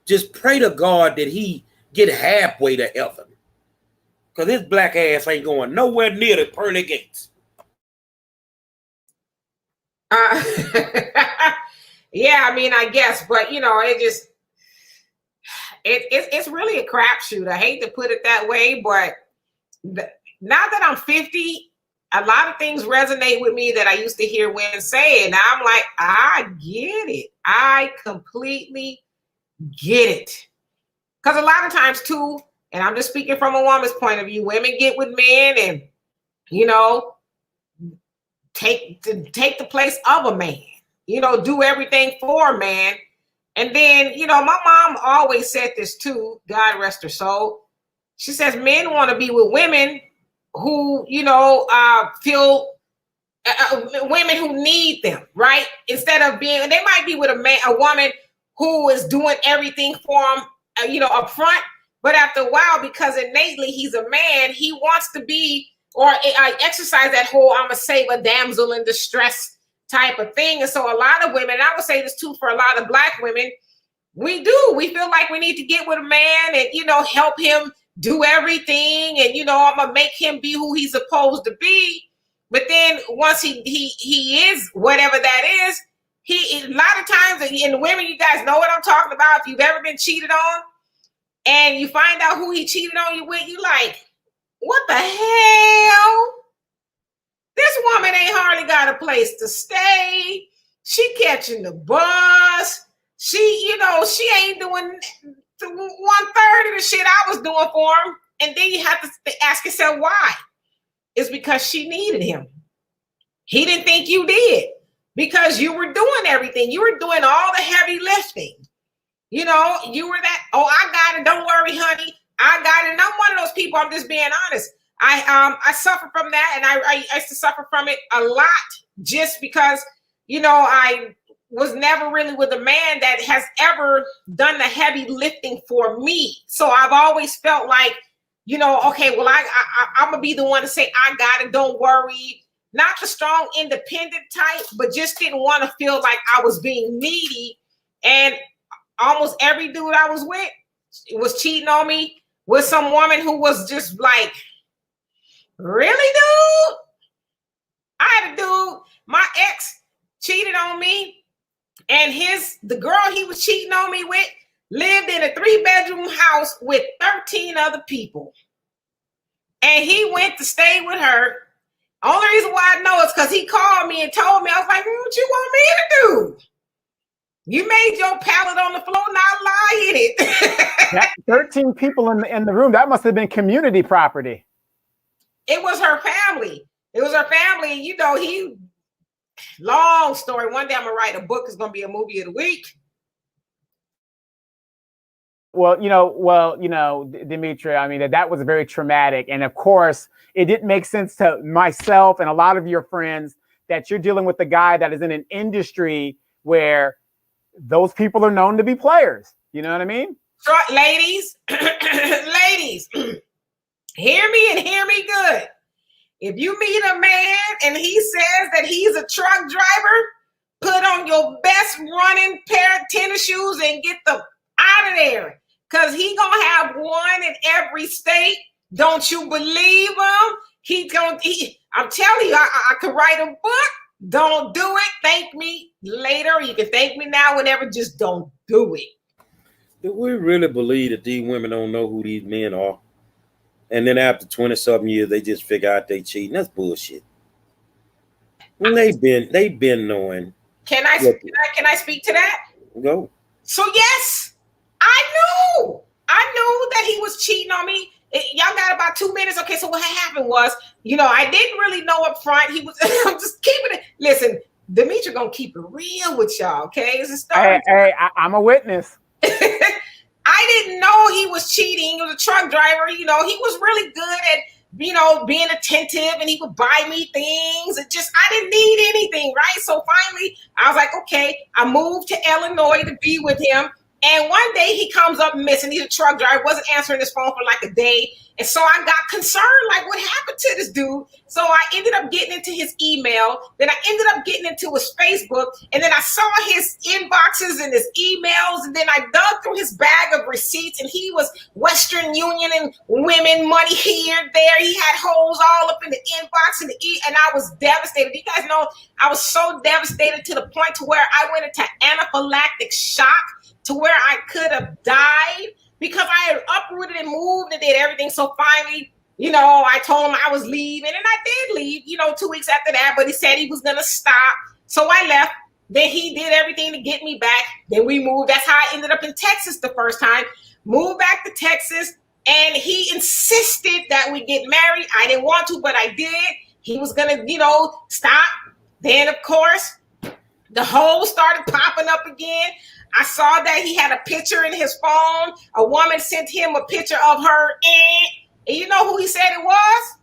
[SPEAKER 1] Just pray to God that he get halfway to heaven. Because his black ass ain't going nowhere near the pearly gates.
[SPEAKER 3] Yeah, I mean, I guess, but it's really a crapshoot. I hate to put it that way, but now that I'm 50, a lot of things resonate with me that I used to hear women say, and I'm like, I get it. I completely get it. Because a lot of times too, and I'm just speaking from a woman's point of view, women get with men and, take the place of a man, do everything for a man. And then, my mom always said this too, God rest her soul. She says men want to be with women who, feel women who need them, right? Instead of they might be with a woman who is doing everything for him, up front, but after a while, because innately he's a man, he wants to be, or exercise that whole I'm a save a damsel in distress type of thing. And so a lot of women, and I would say this too for a lot of Black women, we feel like we need to get with a man and, help him do everything. And, I'm going to make him be who he's supposed to be. But then once he is whatever that is, a lot of times, and women, you guys know what I'm talking about. If you've ever been cheated on and you find out who he cheated on you with, you like, what the hell? This woman ain't hardly got a place to stay. She catching the bus. She ain't doing 1/3 of the shit I was doing for him. And then you have to ask yourself why. It's because she needed him. He didn't think you did because you were doing everything. You were doing all the heavy lifting. You were that, I got it. Don't worry, honey. I got it. And I'm one of those people, I'm just being honest. I suffer from that, and I used to suffer from it a lot just because, I was never really with a man that has ever done the heavy lifting for me. So I've always felt like, okay, well, I'm going to be the one to say, I got it, don't worry. Not the strong, independent type, but just didn't want to feel like I was being needy. And almost every dude I was with was cheating on me with some woman who was just like, really, dude? I had a dude, my ex cheated on me, and the girl he was cheating on me with lived in a 3-bedroom house with 13 other people. And he went to stay with her. Only reason why I know is because he called me and told me, I was like, what you want me to do? You made your pallet on the floor, now lie in it.
[SPEAKER 2] That 13 people in the room, that must have been community property.
[SPEAKER 3] It was her family. It was her family. Long story. One day I'm going to write a book. It's going to be a movie of the week.
[SPEAKER 2] Well, Demetria, I mean, that was very traumatic. And of course, it didn't make sense to myself and a lot of your friends that you're dealing with a guy that is in an industry where those people are known to be players. You know what I mean?
[SPEAKER 3] So, ladies, hear me and hear me good. If you meet a man and he says that he's a truck driver, put on your best running pair of tennis shoes and get the out of there. Because he gonna have one in every state. Don't you believe him? I'm telling you, I could write a book. Don't do it. Thank me later. You can thank me now, whenever. Just don't do it.
[SPEAKER 1] Do we really believe that these women don't know who these men are? And then after 20-something years, they just figure out they cheating? That's bullshit. Well, they've been knowing.
[SPEAKER 3] Can I speak to that?
[SPEAKER 1] Go.
[SPEAKER 3] So yes, I knew that he was cheating on me. Y'all got about 2 minutes. Okay, so what happened was, I didn't really know up front. He was. I'm just keeping it. Listen, Demetri gonna keep it real with y'all. Okay, it's a story.
[SPEAKER 2] Hey, I'm a witness.
[SPEAKER 3] I didn't know he was cheating. He was a truck driver. He was really good at, being attentive, and he would buy me things. I didn't need anything, right? So finally, I was like, okay, I moved to Illinois to be with him. And one day he comes up missing. He's a truck driver, wasn't answering his phone for like a day. And so I got concerned, like, what happened to this dude? So I ended up getting into his email. Then I ended up getting into his Facebook. And then I saw his inboxes and his emails. And then I dug through his bag of receipts. And he was Western Union and women money here, there. He had holes all up in the inbox and and I was devastated. You guys know, I was so devastated to the point to where I went into anaphylactic shock, to where I could have died, because I had uprooted and moved and did everything. So finally, I told him I was leaving, and I did leave, 2 weeks after that, but he said he was going to stop. So I left. Then he did everything to get me back. Then we moved. That's how I ended up in Texas the first time. Moved back to Texas, and he insisted that we get married. I didn't want to, but I did. He was going to, stop. Then, of course, the hole started popping up again. I saw that he had a picture in his phone. A woman sent him a picture of her. And you know who he said it was?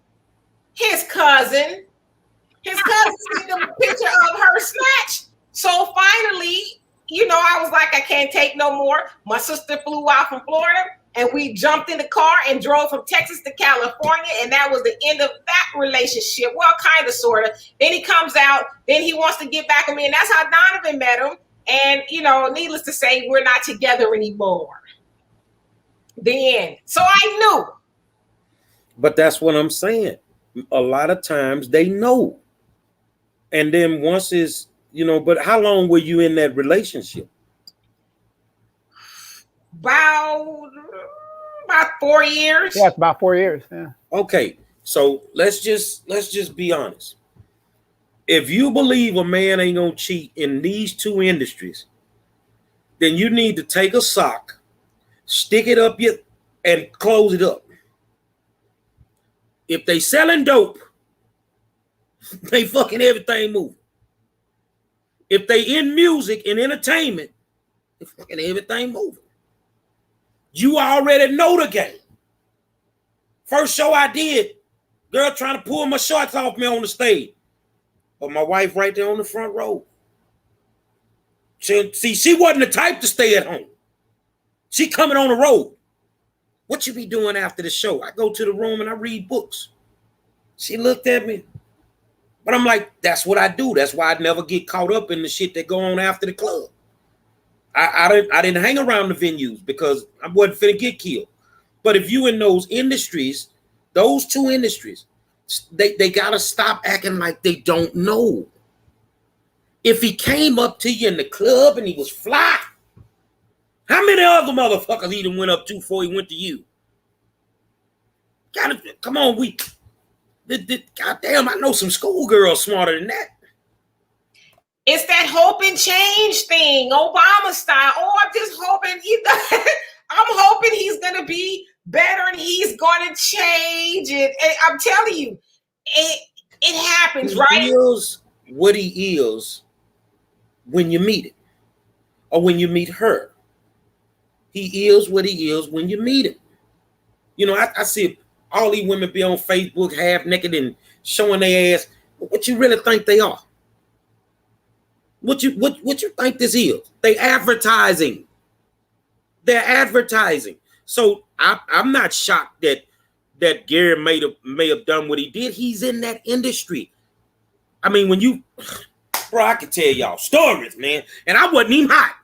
[SPEAKER 3] His cousin. His cousin sent him a picture of her snatch. So finally, I was like, I can't take no more. My sister flew out from Florida, and we jumped in the car and drove from Texas to California. And that was the end of that relationship. Well, kind of, sort of. Then he comes out. Then he wants to get back at me. And that's how Donovan met him. And, needless to say, we're not together anymore. The end. So I knew.
[SPEAKER 1] But that's what I'm saying. A lot of times they know. And then once it's, but how long were you in that relationship?
[SPEAKER 3] About 4 years.
[SPEAKER 2] Yeah, it's about 4 years. Yeah.
[SPEAKER 1] Okay. So let's just be honest. If you believe a man ain't gonna cheat in these two industries, then you need to take a sock, stick it up and close it up. If they selling dope, they fucking everything moving. If they in music and entertainment, they fucking everything moving. You already know the game. First show I did, girl trying to pull my shorts off me on the stage. But my wife right there on the front row. She wasn't the type to stay at home. She coming on the road. What you be doing after the show? I go to the room and I read books. She looked at me. But I'm like, that's what I do. That's why I never get caught up in the shit that go on after the club. I didn't hang around the venues because I wasn't finna get killed. But if you in those industries, those two industries, they gotta stop acting like they don't know. If he came up to you in the club and he was fly, how many other motherfuckers he done went up to before he went to you? Come on, goddamn, I know some schoolgirls smarter than that.
[SPEAKER 3] It's that hope and change thing, Obama style. Oh, I'm just hoping I'm hoping he's gonna be better and he's gonna change it. And I'm telling you, it happens, right?
[SPEAKER 1] He is what he is when you meet him, or when you meet her. He is what he is when you meet him. I see all these women be on Facebook half naked and showing their ass. What you really think they are? What you think this is? They advertising. They're advertising. So I'm not shocked that that Gary may have done what he did. He's in that industry. I mean, when you, bro, I can tell y'all stories, man. And I wasn't even hot.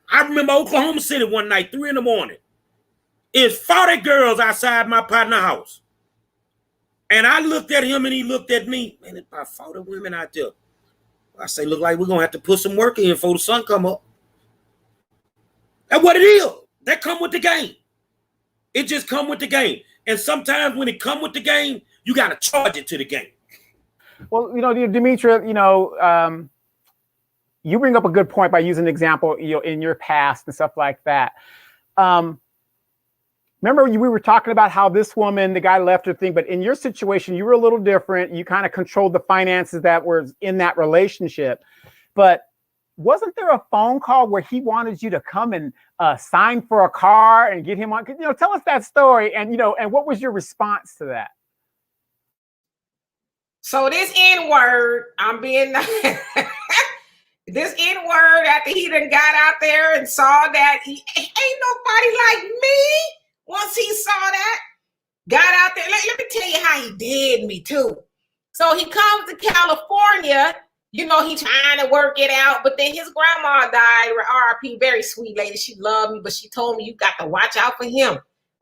[SPEAKER 1] I remember Oklahoma City one night, 3 a.m. It's 40 girls outside my partner's house. And I looked at him and he looked at me. Man, it's about 40 women out there. I say, look like we're going to have to put some work in before the sun come up. That's what it is. That come with the game. It just come with the game. And sometimes when it come with the game, you got to charge it to the game.
[SPEAKER 2] Well, Demetra, you bring up a good point by using an example, in your past and stuff like that. Remember, we were talking about how this woman, the guy left her thing, but in your situation, you were a little different. You kind of controlled the finances that were in that relationship. But wasn't there a phone call where he wanted you to come and sign for a car and get him on? Tell us that story, and and what was your response to that?
[SPEAKER 3] So this N-word, I'm being this N-word, after he done got out there and saw that ain't nobody like me. Once he saw that, got out there, let me tell you how he did me too. So he comes to California, he trying to work it out, but then his grandma died, R.I.P., very sweet lady. She loved me, but she told me, you got to watch out for him.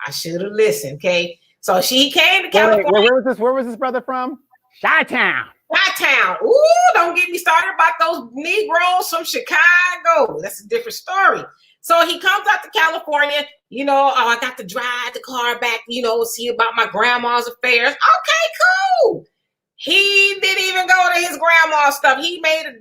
[SPEAKER 3] I should have listened, okay? So she came to California.
[SPEAKER 2] Where was this brother from? Chi-Town.
[SPEAKER 3] Chi-Town. Ooh, don't get me started about those Negroes from Chicago. That's a different story. So he comes out to California, I got to drive the car back, see about my grandma's affairs. Okay, cool. He didn't even go to his grandma's stuff. He made a,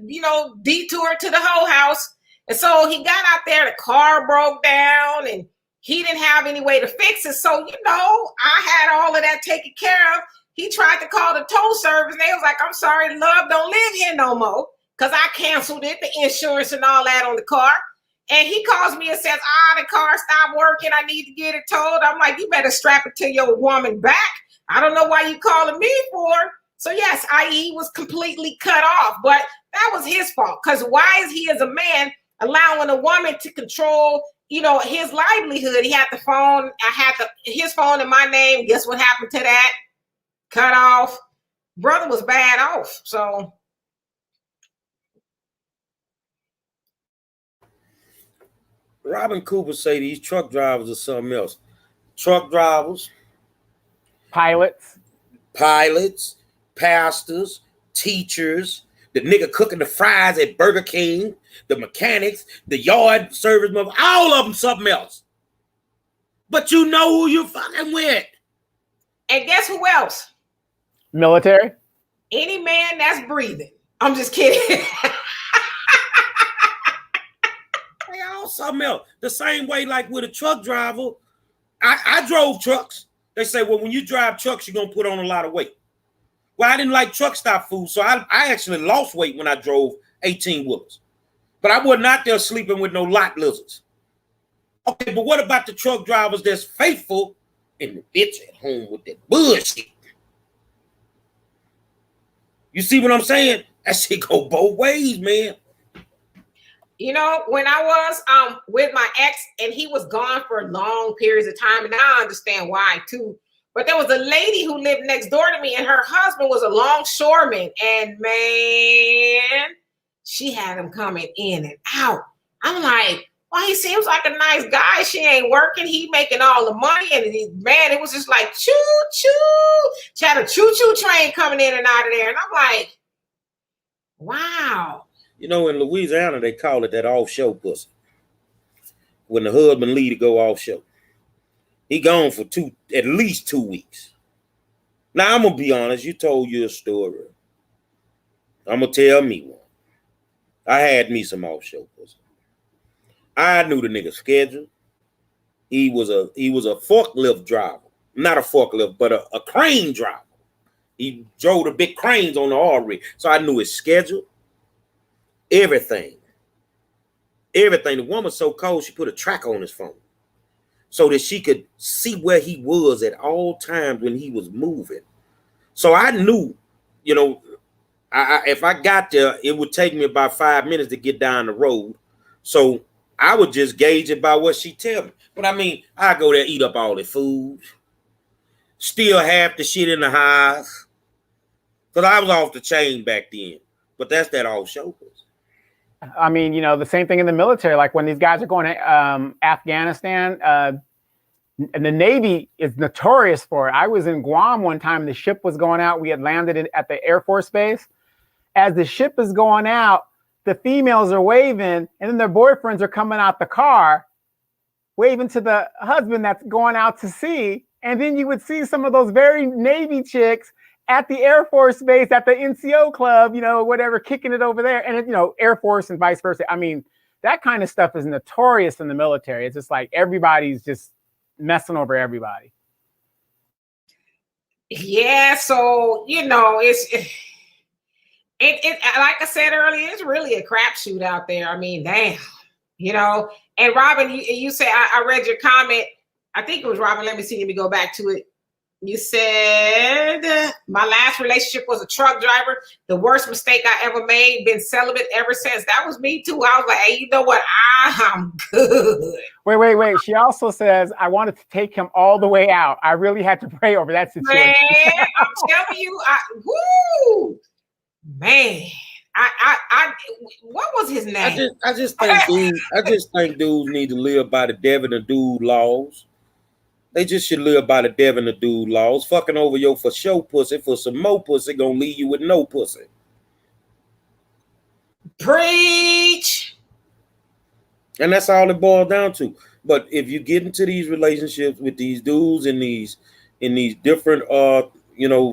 [SPEAKER 3] detour to the whole house. And so he got out there, the car broke down and he didn't have any way to fix it. So, I had all of that taken care of. He tried to call the tow service. They was like, I'm sorry, love don't live here no more, because I canceled it, the insurance and all that on the car. And he calls me and says, the car stopped working. I need to get it towed. I'm like, you better strap it to your woman back. I don't know why you calling me for. So yes, IE was completely cut off, but that was his fault. Because why is he as a man allowing a woman to control, his livelihood? He had the phone. His phone in my name. Guess what happened to that? Cut off. Brother was bad off. So.
[SPEAKER 1] Robin Cooper say these truck drivers are something else. Truck drivers,
[SPEAKER 2] pilots,
[SPEAKER 1] pastors, teachers, the nigga cooking the fries at Burger King, the mechanics, the yard service, all of them something else. But you know who you're fucking with.
[SPEAKER 3] And guess who else?
[SPEAKER 2] Military.
[SPEAKER 3] Any man that's breathing. I'm just kidding.
[SPEAKER 1] Something else. The same way, like with a truck driver, I drove trucks. They say, well, when you drive trucks, you're gonna put on a lot of weight. Well, I didn't like truck stop food, so I actually lost weight when I drove 18-wheelers. But I wasn't out there sleeping with no lot lizards. Okay, but what about the truck drivers that's faithful and the bitch at home with that bullshit? You see what I'm saying? That shit go both ways, man.
[SPEAKER 3] When I was with my ex and he was gone for long periods of time, and I understand why too. But there was a lady who lived next door to me, and her husband was a longshoreman, and man, she had him coming in and out. I'm like, well, he seems like a nice guy. She ain't working. He making all the money, and it was just like choo choo. She had a choo choo train coming in and out of there, and I'm like, wow.
[SPEAKER 1] In Louisiana, they call it that offshore pussy. When the husband leave to go offshore. He gone for at least 2 weeks. Now, I'm going to be honest. You told your story. I'm going to tell me one. I had me some offshore pussy. I knew the nigga's schedule. He was a forklift driver. Not a forklift, but a crane driver. He drove the big cranes on the oil rig. So I knew his schedule. Everything. The woman was so cold, she put a tracker on his phone so that she could see where he was at all times when he was moving. So I knew, if I got there, it would take me about 5 minutes to get down the road. So I would just gauge it by what she tell me. But I mean, I go there, eat up all the food, steal half the shit in the house. Because I was off the chain back then. But that's that all show.
[SPEAKER 2] I mean, you know, the same thing in the military. Like when these guys are going to Afghanistan, and the Navy is notorious for it. I was in Guam one time. The ship was going out. We had landed at the Air Force Base. As the ship is going out, the females are waving, and then their boyfriends are coming out the car, waving to the husband that's going out to sea. And then you would see some of those very Navy chicks at the Air Force Base, at the NCO club, you know, whatever, kicking it over there. And, you know, Air Force and vice versa. I mean, that kind of stuff is notorious in the military. It's just like everybody's just messing over everybody.
[SPEAKER 3] Yeah, so, you know, it like I said earlier, it's really a crapshoot out there. I mean, damn, you know. And Robin, you say, I read your comment. I think it was Robin. Let me go back to it. You said, my last relationship was a truck driver. The worst mistake I ever made. Been celibate ever since. That was me too. I was like, hey, you know what? I'm good.
[SPEAKER 2] Wait. She also says, I wanted to take him all the way out. I really had to pray over that situation.
[SPEAKER 3] Man, I'm telling you, man. I what was his name?
[SPEAKER 1] I just think dudes need to live by the Devin and Dude laws. They just should live by the Devin and Dude laws. Fucking over your for show pussy for some more pussy gonna leave you with no pussy.
[SPEAKER 3] Preach.
[SPEAKER 1] And that's all it boils down to. But if you get into these relationships with these dudes in these different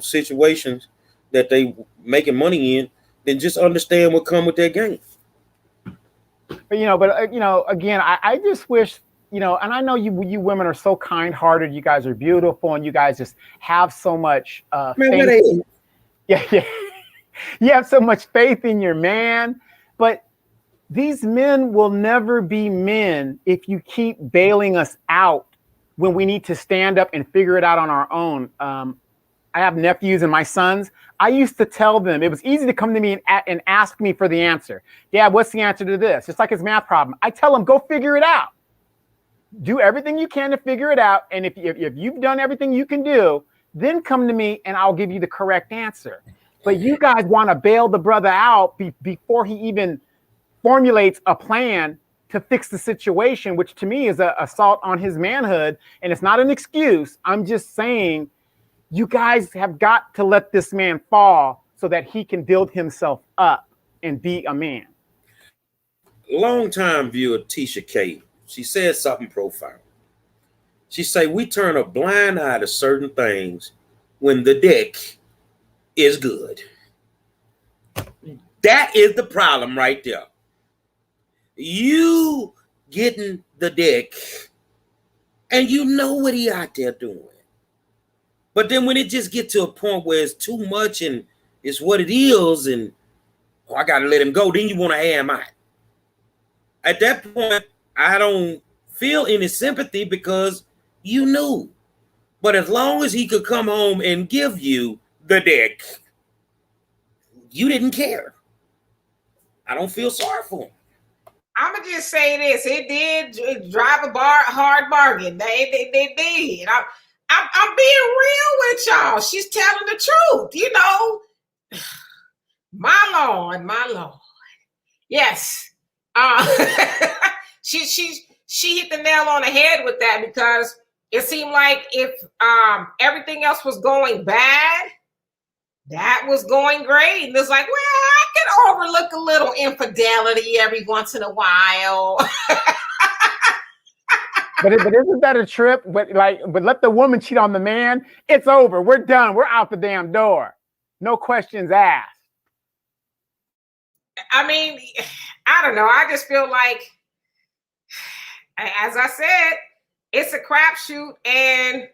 [SPEAKER 1] situations that they making money in, then just understand what come with that game.
[SPEAKER 2] But again, I just wish, and I know you women are so kind-hearted. You guys are beautiful, and you guys just have so much faith. Yeah. You have so much faith in your man, but these men will never be men if you keep bailing us out when we need to stand up and figure it out on our own. I have nephews and my sons. I used to tell them, it was easy to come to me and ask me for the answer. Dad, what's the answer to this? It's like his math problem. I tell them, go figure it out. Do everything you can to figure it out. And if you've done everything you can do, then come to me and I'll give you the correct answer. But you guys want to bail the brother out before he even formulates a plan to fix the situation, which to me is an assault on his manhood. And it's not an excuse. I'm just saying, you guys have got to let this man fall so that he can build himself up and be a man.
[SPEAKER 1] Longtime viewer Tisha K, she said something profound. She say, we turn a blind eye to certain things when the dick is good. That is the problem right there. You getting the dick and you know what he out there doing. But then when it just get to a point where it's too much and it's what it is and I got to let him go, then you want to air him out. At that point, I don't feel any sympathy because you knew. But as long as he could come home and give you the dick, you didn't care. I don't feel sorry for him.
[SPEAKER 3] I'm going to just say this. It did drive a hard bargain. They did. I'm being real with y'all. She's telling the truth, you know. My Lord. Yes. She hit the nail on the head with that because it seemed like if everything else was going bad, that was going great. And it's like, well, I can overlook a little infidelity every once in a while.
[SPEAKER 2] But isn't that a trip? But let the woman cheat on the man. It's over. We're done. We're out the damn door. No questions asked.
[SPEAKER 3] I mean, I don't know. I just feel like, as I said, it's a crapshoot. And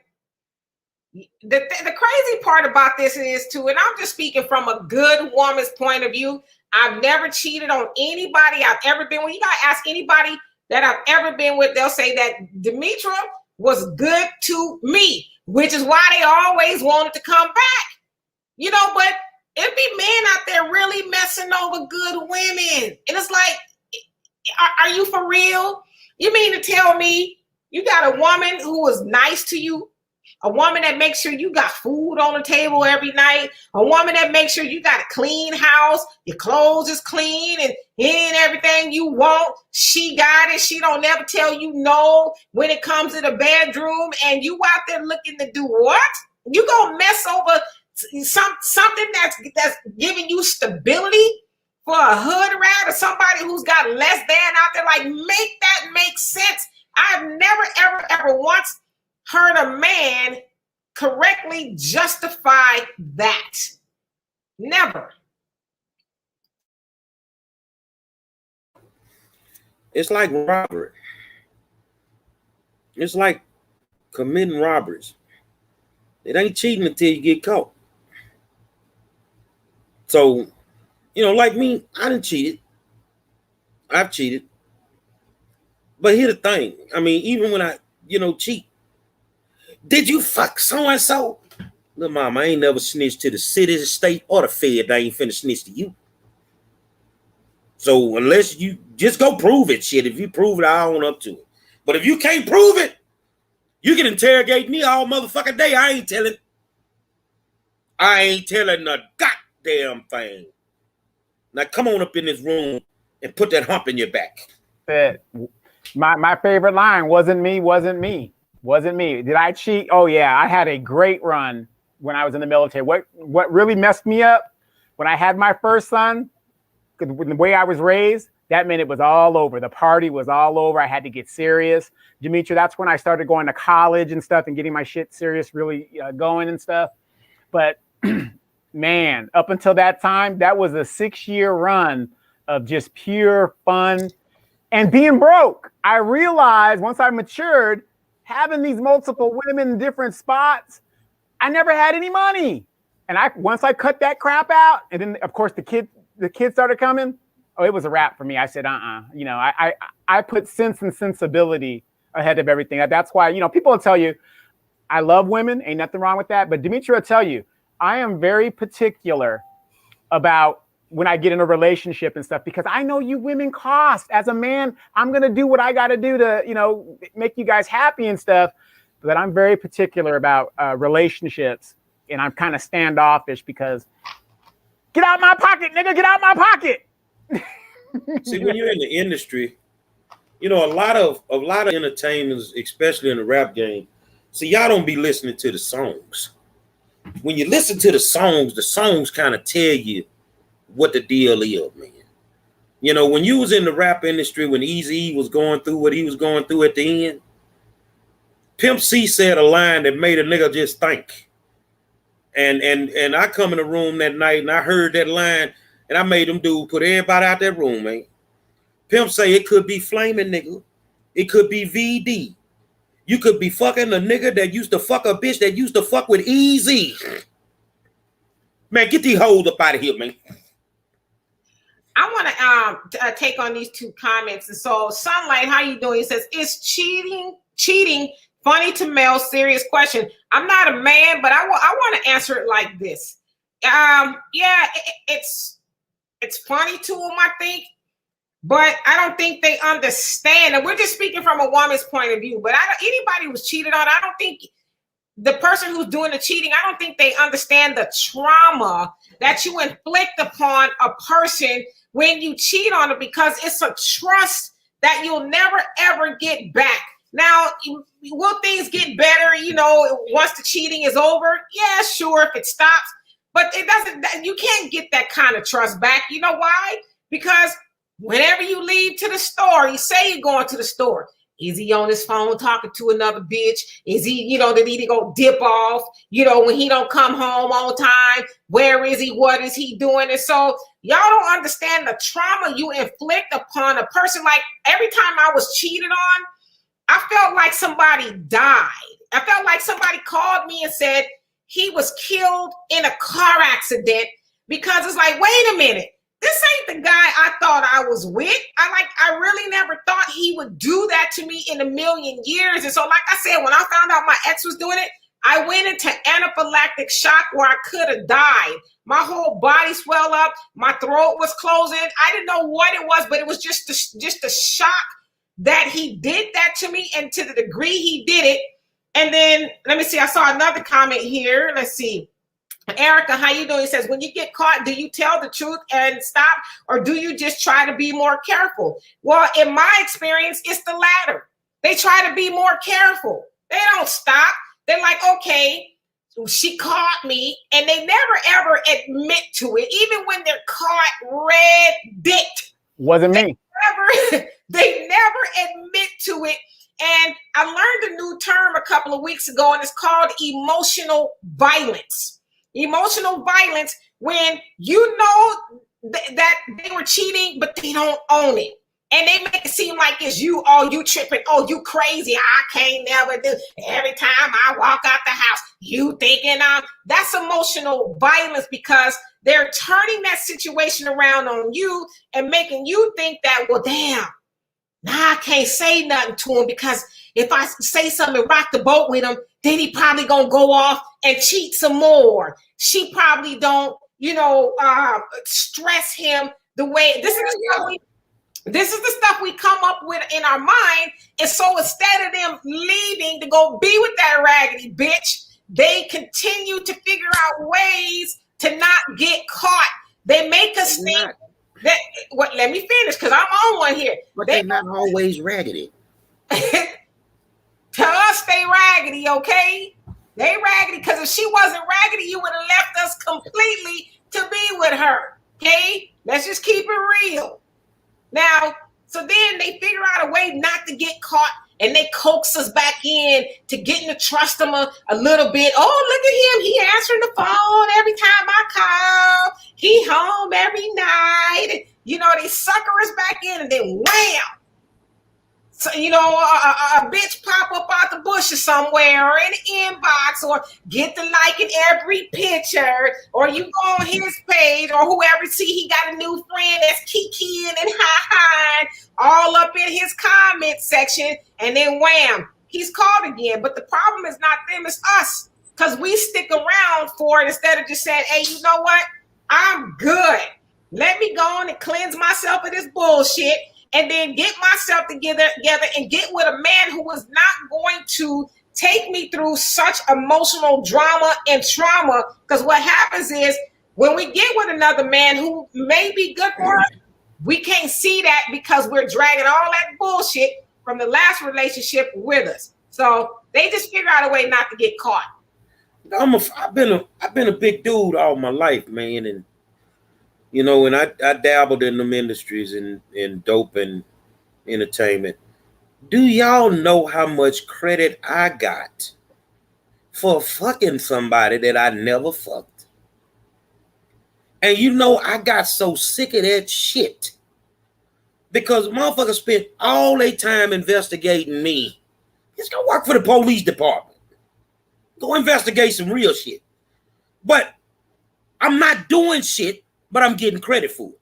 [SPEAKER 3] the crazy part about this is too, and I'm just speaking from a good woman's point of view. I've never cheated on anybody I've ever been with. You gotta ask anybody that I've ever been with, they'll say that Demetra was good to me, which is why they always wanted to come back. You know, but it'd be men out there really messing over good women. And it's like, are you for real? You mean to tell me you got a woman who is nice to you? A woman that makes sure you got food on the table every night. A woman that makes sure you got a clean house. Your clothes is clean and everything you want. She got it. She don't never tell you no when it comes to the bedroom. And you out there looking to do what? You gonna mess over something that's giving you stability for a hood rat or somebody who's got less than out there? Like, make that make sense. I've never, ever once heard a man correctly justify that. Never.
[SPEAKER 1] It's like robbery. It's like committing robberies. It ain't cheating until you get caught. So, like me, I done cheated. I've cheated. But here's the thing. I mean, even when I, cheat, did you fuck so-and-so? Look, mama, I ain't never snitched to the city, the state, or the Fed. I ain't finna snitch to you. So unless you just go prove it, shit. If you prove it, I own up to it. But if you can't prove it, you can interrogate me all motherfucking day. I ain't telling a goddamn thing. Now come on up in this room and put that hump in your back.
[SPEAKER 2] My favorite line, wasn't me. Did I cheat? Oh yeah, I had a great run when I was in the military. What really messed me up when I had my first son, because the way I was raised, that meant it was all over. The party was all over. I had to get serious. Demetri, that's when I started going to college and stuff and getting my shit serious, really going and stuff. But man, up until that time, that was a 6-year run of just pure fun and being broke. I realized once I matured, having these multiple women in different spots, I never had any money. And once I cut that crap out, and then of course the kids started coming, oh, it was a wrap for me. I said, I put sense and sensibility ahead of everything. That's why, people will tell you, I love women, ain't nothing wrong with that. But Demetri will tell you, I am very particular about when I get in a relationship and stuff, because I know you women cost. As a man, I'm going to do what I got to do to, make you guys happy and stuff. But I'm very particular about relationships, and I'm kind of standoffish because get out my pocket, nigga, get out my pocket.
[SPEAKER 1] See, when you're in the industry, a lot of entertainers, especially in the rap game, see, y'all don't be listening to the songs. When you listen to the songs kind of tell you what the deal is, man. When you was in the rap industry, when Eazy was going through what he was going through at the end, Pimp C said a line that made a nigga just think. And I come in the room that night and I heard that line and I made them put everybody out that room, man. Pimp say it could be Flaming Nigga. It could be VD. You could be fucking a nigga that used to fuck a bitch that used to fuck with Eazy. Man, get these hoes up out of here, man.
[SPEAKER 3] I want to take on these two comments. And so, Sunlight, how you doing? He says, "Is cheating funny to Mel? Serious question. I'm not a man, but I want to answer it like this. Yeah, it's funny to them, I think, but I don't think they understand. And we're just speaking from a woman's point of view. But anybody who's cheated on, I don't think the person who's doing the cheating, I don't think they understand the trauma that you inflict upon a person when you cheat on it, because it's a trust that you'll never, ever get back. Now, will things get better, once the cheating is over? Yeah, sure, if it stops. But it doesn't, you can't get that kind of trust back. You know why? Because whenever you leave to the store, you say you're going to the store. Is he on his phone talking to another bitch? Is he, did he go dip off? When he don't come home on time, where is he? What is he doing? And so y'all don't understand the trauma you inflict upon a person. Like, every time I was cheated on, I felt like somebody died. I felt like somebody called me and said he was killed in a car accident, because it's like, wait a minute. This ain't the guy I thought I was with. I really never thought he would do that to me in a million years. And so, like I said, when I found out my ex was doing it, I went into anaphylactic shock where I could have died. My whole body swelled up. My throat was closing. I didn't know what it was, but it was just the shock that he did that to me, and to the degree he did it. And then let me see, I saw another comment here. Let's see. Erica, how you doing? It says, when you get caught, do you tell the truth and stop, or do you just try to be more careful? Well, in my experience, it's the latter. They try to be more careful. They don't stop. They're like, okay, she caught me, and they never ever admit to it, even when they're caught red-dicked.
[SPEAKER 2] Wasn't me.
[SPEAKER 3] They never admit to it. And I learned a new term a couple of weeks ago, and it's called emotional violence. Emotional violence, when you know that they were cheating, but they don't own it. And they make it seem like it's you, oh, you tripping, oh, you crazy, I can't never do. Every time I walk out the house, you thinking that's emotional violence, because they're turning that situation around on you and making you think that, well, damn, now I can't say nothing to him, because if I say something and rock the boat with him, then he probably gonna go off and cheat some more. She probably don't, stress him the way. This is the stuff we come up with in our mind. And so instead of them leaving to go be with that raggedy bitch, they continue to figure out ways to not get caught. They make us think that. What? Let me finish, because I'm on one here.
[SPEAKER 1] But they're not always raggedy.
[SPEAKER 3] To us, they raggedy, okay? They raggedy, because if she wasn't raggedy, you would have left us completely to be with her, okay? Let's just keep it real. Now, so then they figure out a way not to get caught, and they coax us back in to getting to trust them a little bit. Oh, look at him. He answering the phone every time I call. He home every night. They sucker us back in, and then wham. So, a bitch pop up out the bushes somewhere, or in the inbox, or get the like in every picture, or you go on his page, or whoever see he got a new friend that's kikiing and hi all up in his comment section, and then wham, he's called again. But the problem is not them, it's us, because we stick around for it instead of just saying, hey, you know what? I'm good. Let me go on and cleanse myself of this bullshit, and then get myself together and get with a man who is not going to take me through such emotional drama and trauma. Because what happens is, when we get with another man who may be good for us, we can't see that, because we're dragging all that bullshit from the last relationship with us. So they just figure out a way not to get caught.
[SPEAKER 1] I've been a big dude all my life, man, and and I dabbled in them industries in dope and entertainment. Do y'all know how much credit I got for fucking somebody that I never fucked? And I got so sick of that shit, because motherfuckers spent all their time investigating me. Just go work for the police department. Go investigate some real shit. But I'm not doing shit, but I'm getting credit for it.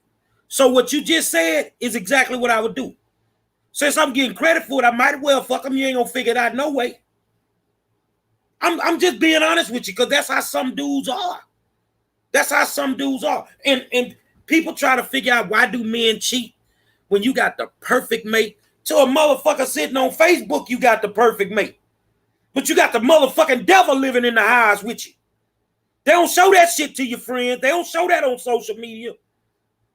[SPEAKER 1] So what you just said is exactly what I would do. Since I'm getting credit for it, I might as well fuck them. You ain't gonna figure it out no way. I'm just being honest with you, because that's how some dudes are. That's how some dudes are. And people try to figure out, why do men cheat when you got the perfect mate? To a motherfucker sitting on Facebook, you got the perfect mate. But you got the motherfucking devil living in the house with you. They don't show that shit to your friends. They don't show that on social media.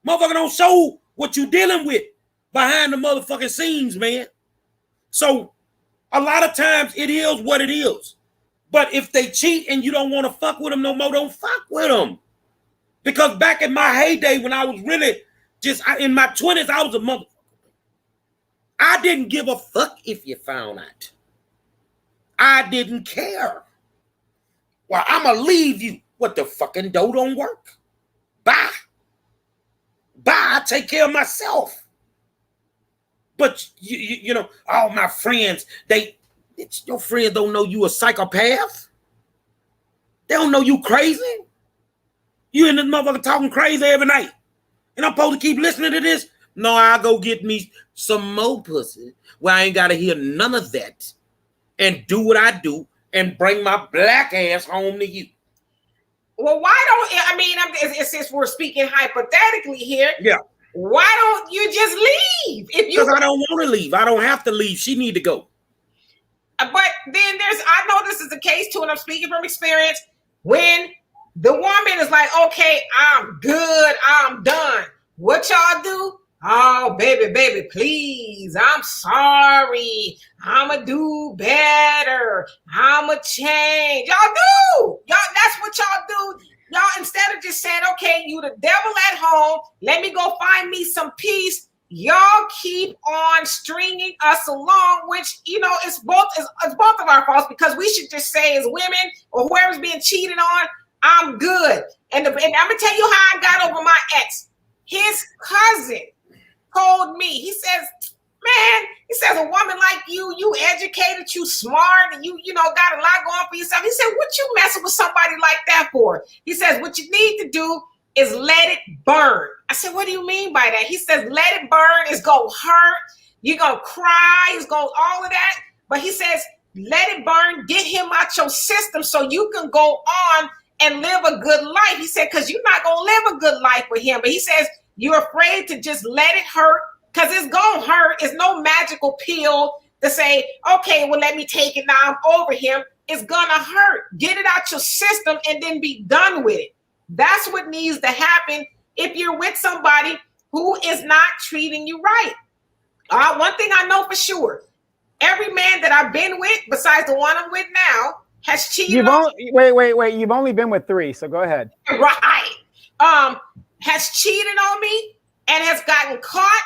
[SPEAKER 1] Motherfucker don't show what you dealing with behind the motherfucking scenes, man. So a lot of times it is what it is. But if they cheat and you don't want to fuck with them no more, don't fuck with them. Because back in my heyday, when I was really just in my 20s, I was a motherfucker. I didn't give a fuck if you found out. I didn't care. Well, I'm going to leave you. What, the fucking dough don't work? Bye. I take care of myself. But, all my friends, your friends don't know you a psychopath. They don't know you crazy. You and this motherfucker talking crazy every night. And I'm supposed to keep listening to this? No, I'll go get me some more pussy where I ain't got to hear none of that and do what I do and bring my black ass home to you.
[SPEAKER 3] Well, since we're speaking hypothetically here,
[SPEAKER 1] yeah.
[SPEAKER 3] Why don't you just leave?
[SPEAKER 1] Because I don't want to leave. I don't have to leave. She need to go.
[SPEAKER 3] But then I know this is the case too, and I'm speaking from experience. When the woman is like, okay, I'm good, I'm done. What y'all do? Oh, baby, please, I'm sorry. I'ma do better. I'ma change. Y'all do. That's what y'all do. Y'all, instead of just saying, okay, you the devil at home, let me go find me some peace. Y'all keep on stringing us along, which, it's both of our faults, because we should just say as women or whoever's being cheated on, I'm good. And I'm going to tell you how I got over my ex. His cousin told me, he says, a woman like you educated, you smart, and you got a lot going for yourself. He said, what you messing with somebody like that for? He says, what you need to do is let it burn. I said, what do you mean by that? He says, let it burn. It's going to hurt. You're going to cry. It's going to all of that. But he says, let it burn. Get him out your system so you can go on and live a good life. He said, because you're not going to live a good life with him. But he says, you're afraid to just let it hurt, because it's going to hurt. It's no magical pill to say, okay, well, let me take it now. I'm over him. It's going to hurt. Get it out your system and then be done with it. That's what needs to happen if you're with somebody who is not treating you right. One thing I know for sure, every man that I've been with, besides the one I'm with now, has cheated on me.
[SPEAKER 2] Wait. You've only been with 3, so go ahead.
[SPEAKER 3] Right. Has cheated on me and has gotten caught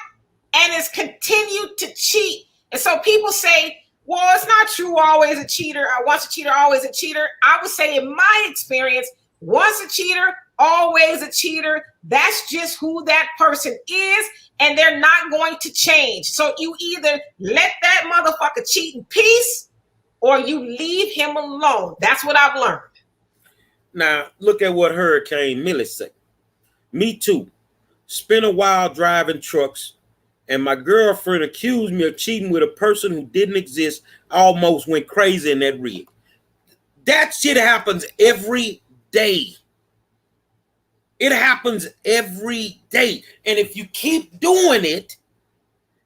[SPEAKER 3] and has continued to cheat. And so people say, well, it's not true, always a cheater. Once a cheater, always a cheater. I would say in my experience, once a cheater, always a cheater. That's just who that person is, and they're not going to change. So you either let that motherfucker cheat in peace or you leave him alone. That's what I've learned.
[SPEAKER 1] Now, look at what Hurricane Millie said. Me too. Spent a while driving trucks, and my girlfriend accused me of cheating with a person who didn't exist. I almost went crazy in that rig. That shit happens every day. It happens every day. And if you keep doing it,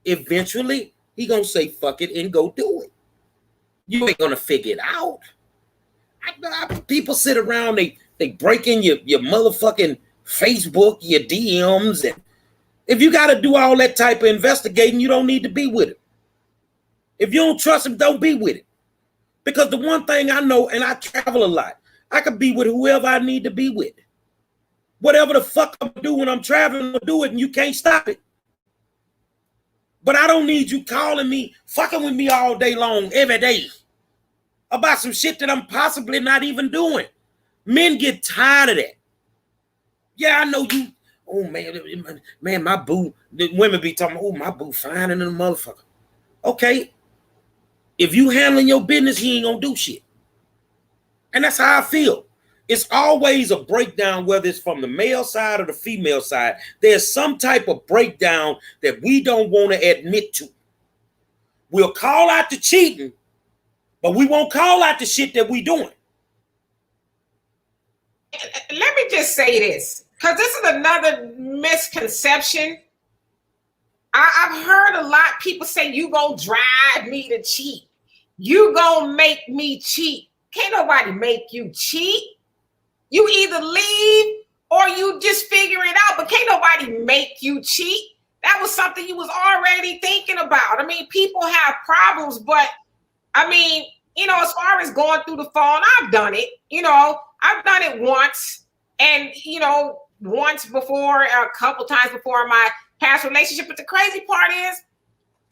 [SPEAKER 1] eventually he gonna say fuck it and go do it. You ain't gonna figure it out. People sit around, they break in your motherfucking Facebook, your DMs, and if you gotta do all that type of investigating, you don't need to be with it. If you don't trust him, don't be with it. Because the one thing I know, and I travel a lot, I can be with whoever I need to be with. Whatever the fuck I'm doing when I'm traveling, I'll do it, and you can't stop it. But I don't need you calling me, fucking with me all day long, every day, about some shit that I'm possibly not even doing. Men get tired of that. Yeah, I know you. Oh, man, my boo. The women be talking, oh, my boo fine in the motherfucker. Okay. If you handling your business, he ain't gonna do shit. And that's how I feel. It's always a breakdown, whether it's from the male side or the female side. There's some type of breakdown that we don't want to admit to. We'll call out the cheating, but we won't call out the shit that we doing.
[SPEAKER 3] Let me just say this, because this is another misconception. I've heard a lot of people say, you gonna drive me to cheat. You gonna make me cheat. Can't nobody make you cheat. You either leave or you just figure it out, but can't nobody make you cheat. That was something you was already thinking about. I mean, people have problems, but I mean, as far as going through the phone, I've done it. I've done it once, and once before, a couple times before in my past relationship. But the crazy part is,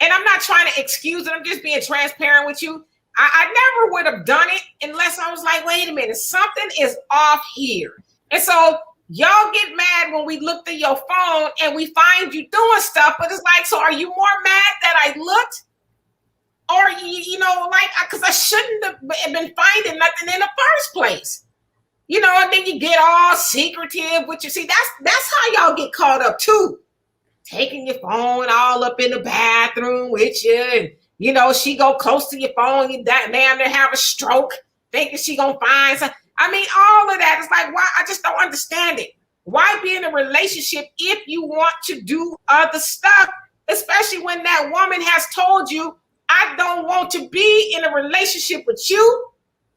[SPEAKER 3] and I'm not trying to excuse it, I'm just being transparent with you. I never would have done it unless I was like, wait a minute, something is off here. And so y'all get mad when we look through your phone and we find you doing stuff, but it's like, so are you more mad that I looked? Or, because I shouldn't have been finding nothing in the first place. And then you get all secretive, which you see, that's how y'all get caught up too. Taking your phone all up in the bathroom with you, and she go close to your phone, you damn near have a stroke, thinking she gonna find something. I mean, all of that is like, why? I just don't understand it. Why be in a relationship if you want to do other stuff, especially when that woman has told you, I don't want to be in a relationship with you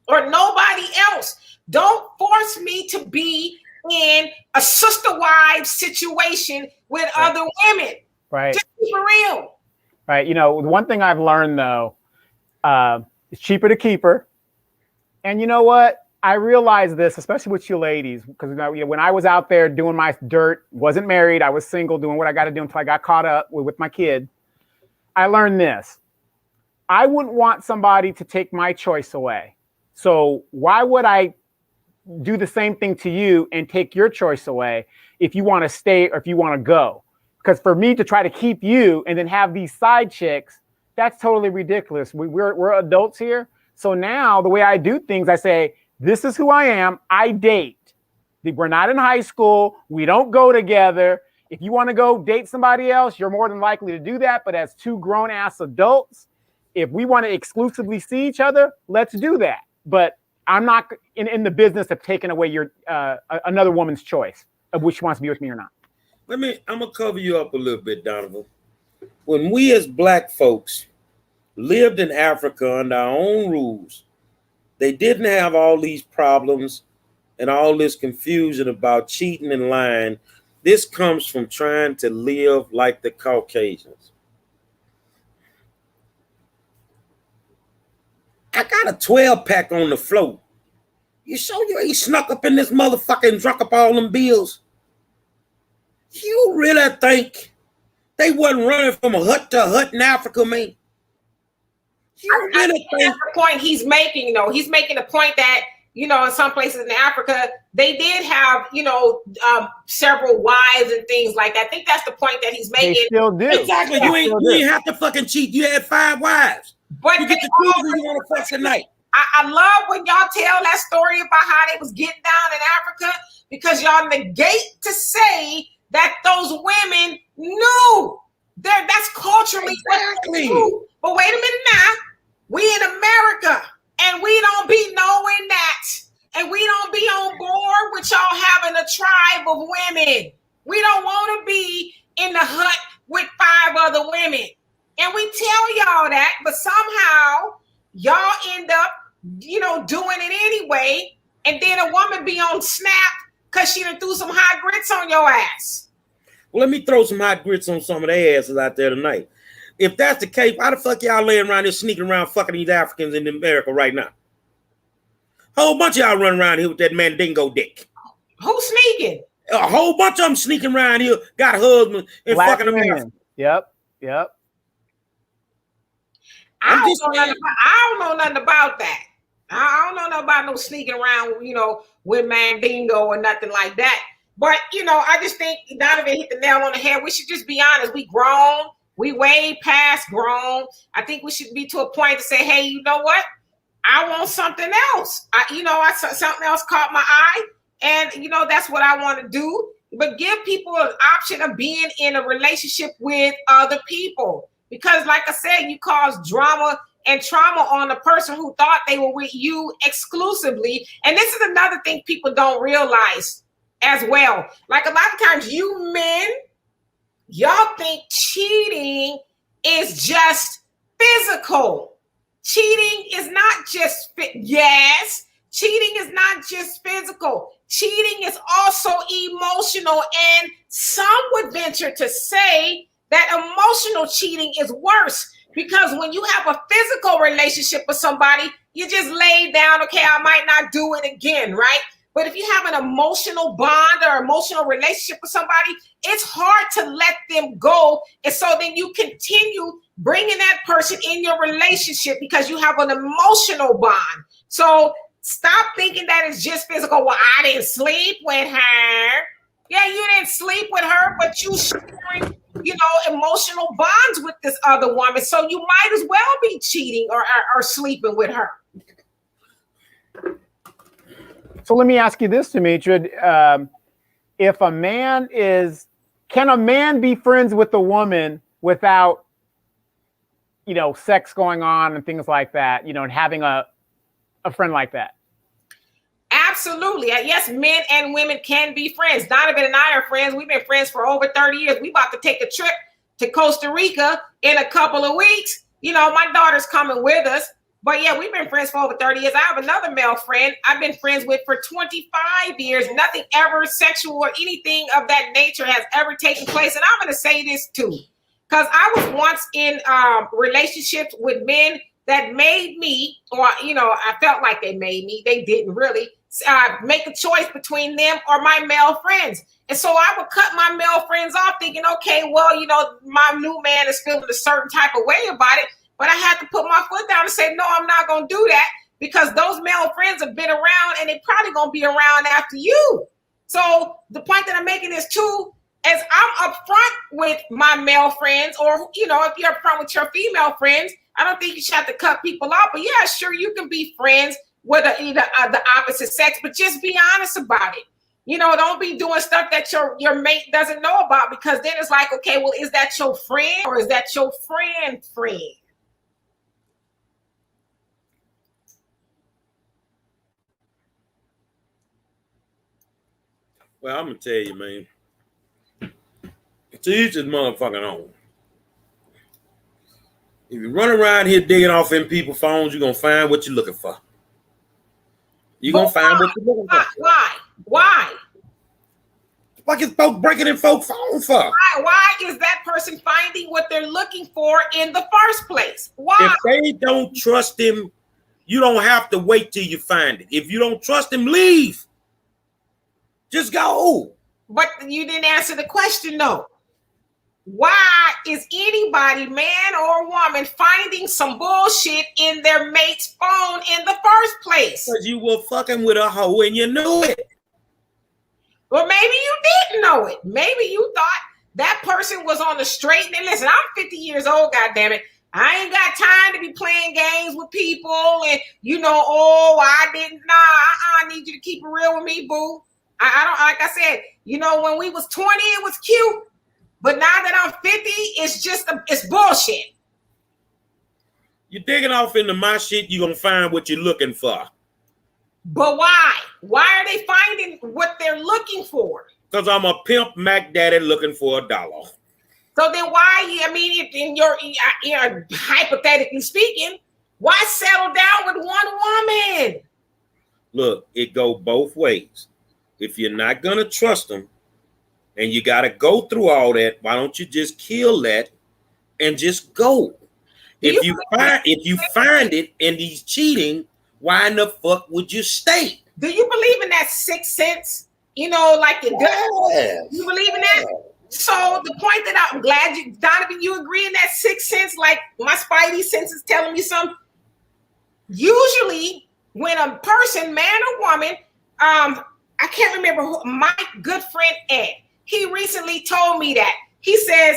[SPEAKER 3] or nobody else. Don't force me to be in a sister wives situation with other women.
[SPEAKER 2] Right.
[SPEAKER 3] Just be for real.
[SPEAKER 2] Right. You know, the one thing I've learned though, it's cheaper to keep her. And you know what? I realized this, especially with you ladies, because when I was out there doing my dirt, wasn't married, I was single, doing what I got to do until I got caught up with my kid. I learned this. I wouldn't want somebody to take my choice away. So why would I do the same thing to you and take your choice away if you want to stay or if you want to go? Because for me to try to keep you and then have these side chicks, that's totally ridiculous. We're adults here. So now the way I do things, I say, this is who I am. I date. We're not in high school. We don't go together. If you want to go date somebody else, you're more than likely to do that. But as two grown-ass adults, if we want to exclusively see each other, let's do that. But I'm not in the business of taking away your another woman's choice of which she wants to be with me or not.
[SPEAKER 1] I'm gonna cover you up a little bit, Donovan. When we as black folks lived in Africa under our own rules, they didn't have all these problems and all this confusion about cheating and lying. This comes from trying to live like the Caucasians. I got a 12-pack on the floor. You sure you ain't snuck up in this motherfucker and drunk up all them bills? You really think they wasn't running from a hut to a hut in Africa, man?
[SPEAKER 3] I think that's the point he's making, though. He's making the point that, you know, in some places in Africa, they did have, you know, several wives and things like that. I think that's the point that he's making.
[SPEAKER 2] They still do.
[SPEAKER 1] Exactly. You ain't have to fucking cheat. You had 5 wives.
[SPEAKER 3] But
[SPEAKER 1] you get to choose who you want to fuck tonight.
[SPEAKER 3] I love when y'all tell that story about how they was getting down in Africa, because y'all negate to say that those women knew. That's culturally
[SPEAKER 1] exactly.
[SPEAKER 3] But wait a minute now. We in America, and we don't be knowing that. And we don't be on board with y'all having a tribe of women. We don't want to be in the hut with 5 other women. And we tell y'all that, but somehow y'all end up, you know, doing it anyway. And then a woman be on snap because she done threw some hot grits on your ass.
[SPEAKER 1] Well, let me throw some hot grits on some of their asses out there tonight. If that's the case, why the fuck y'all laying around here sneaking around fucking these Africans in America right now? Whole bunch of y'all running around here with that Mandingo dick.
[SPEAKER 3] Who's sneaking?
[SPEAKER 1] A whole bunch of them sneaking around here, got husbands and
[SPEAKER 2] Black
[SPEAKER 1] fucking America.
[SPEAKER 2] Yep.
[SPEAKER 3] I don't know nothing about that. I don't know nothing about no sneaking around, you know, with Mandingo or nothing like that. But, you know, I just think Donovan hit the nail on the head. We should just be honest. We grown. We way past grown. I think we should be to a point to say, hey, you know what? I want something else. Something else caught my eye. And, you know, that's what I want to do. But give people an option of being in a relationship with other people. Because, like I said, you cause drama and trauma on the person who thought they were with you exclusively. And this is another thing people don't realize as well. Like a lot of times you men, y'all think cheating is just physical. Cheating is not just yes. Cheating is not just physical. Cheating is also emotional. And some would venture to say that emotional cheating is worse, because when you have a physical relationship with somebody, you just lay down, okay, I might not do it again, right? But if you have an emotional bond or emotional relationship with somebody, it's hard to let them go. And so then you continue bringing that person in your relationship because you have an emotional bond. So stop thinking that it's just physical. Well, I didn't sleep with her. Yeah, you didn't sleep with her, but you sharing, you know, emotional bonds with this other woman. So you might as well be cheating or sleeping with her.
[SPEAKER 2] So let me ask you this, Demetria. Can a man be friends with a woman without, you know, sex going on and things like that, you know, and having a friend like that?
[SPEAKER 3] Absolutely. Yes, men and women can be friends. Donovan and I are friends. We've been friends for over 30 years. We about to take a trip to Costa Rica in a couple of weeks. You know, my daughter's coming with us. But yeah, we've been friends for over 30 years. I have another male friend I've been friends with for 25 years. Nothing ever sexual or anything of that nature has ever taken place. And I'm going to say this too, because I was once in relationships with men that made me, or, you know, I felt like they made me. They didn't really make a choice between them or my male friends. And so I would cut my male friends off thinking, okay, well, you know, my new man is feeling a certain type of way about it. But I had to put my foot down and say, no, I'm not going to do that, because those male friends have been around and they're probably going to be around after you. So the point that I'm making is too, as I'm upfront with my male friends, or, you know, if you're upfront with your female friends, I don't think you should have to cut people off. But yeah, sure, you can be friends with either the opposite sex, but just be honest about it. You know, don't be doing stuff that your mate doesn't know about, because then it's like, okay, well, is that your friend or is that your friend?
[SPEAKER 1] Well, I'm gonna tell you, man. To each his motherfucking own. If you run around here digging off in people's phones, you're gonna find what you're looking for. You're gonna find what you're looking for.
[SPEAKER 3] Why?
[SPEAKER 1] What is folks breaking in folks' phones for?
[SPEAKER 3] Why is that person finding what they're looking for in the first place? Why?
[SPEAKER 1] If they don't trust him, you don't have to wait till you find it. If you don't trust him, leave. Just go.
[SPEAKER 3] But you didn't answer the question, though. Why is anybody, man or woman, finding some bullshit in their mate's phone in the first place?
[SPEAKER 1] Because you were fucking with a hoe and you knew it.
[SPEAKER 3] Well, maybe you didn't know it. Maybe you thought that person was on the straight. And listen, I'm 50 years old, goddammit. I ain't got time to be playing games with people and, you know, oh, I didn't. Nah, I need you to keep it real with me, boo. I don't, like I said, you know, when we was 20, it was cute. But now that I'm 50, it's bullshit.
[SPEAKER 1] You're digging off into my shit, you're going to find what you're looking for.
[SPEAKER 3] But why? Why are they finding what they're looking for?
[SPEAKER 1] Because I'm a pimp Mac Daddy looking for $1.
[SPEAKER 3] So then why, I mean, in your hypothetically speaking, why settle down with one woman?
[SPEAKER 1] Look, it go both ways. If you're not going to trust them and you got to go through all that, why don't you just kill that and just go? If you find it and he's cheating, why in the fuck would you stay?
[SPEAKER 3] Do you believe in that sixth sense? You know, like your gut?
[SPEAKER 1] Yes.
[SPEAKER 3] You believe in that? So the point that I'm glad you, Donovan, you agree in that sixth sense, like my spidey sense is telling me something. Usually when a person, man or woman, I can't remember who, my good friend Ed, he recently told me that. He says,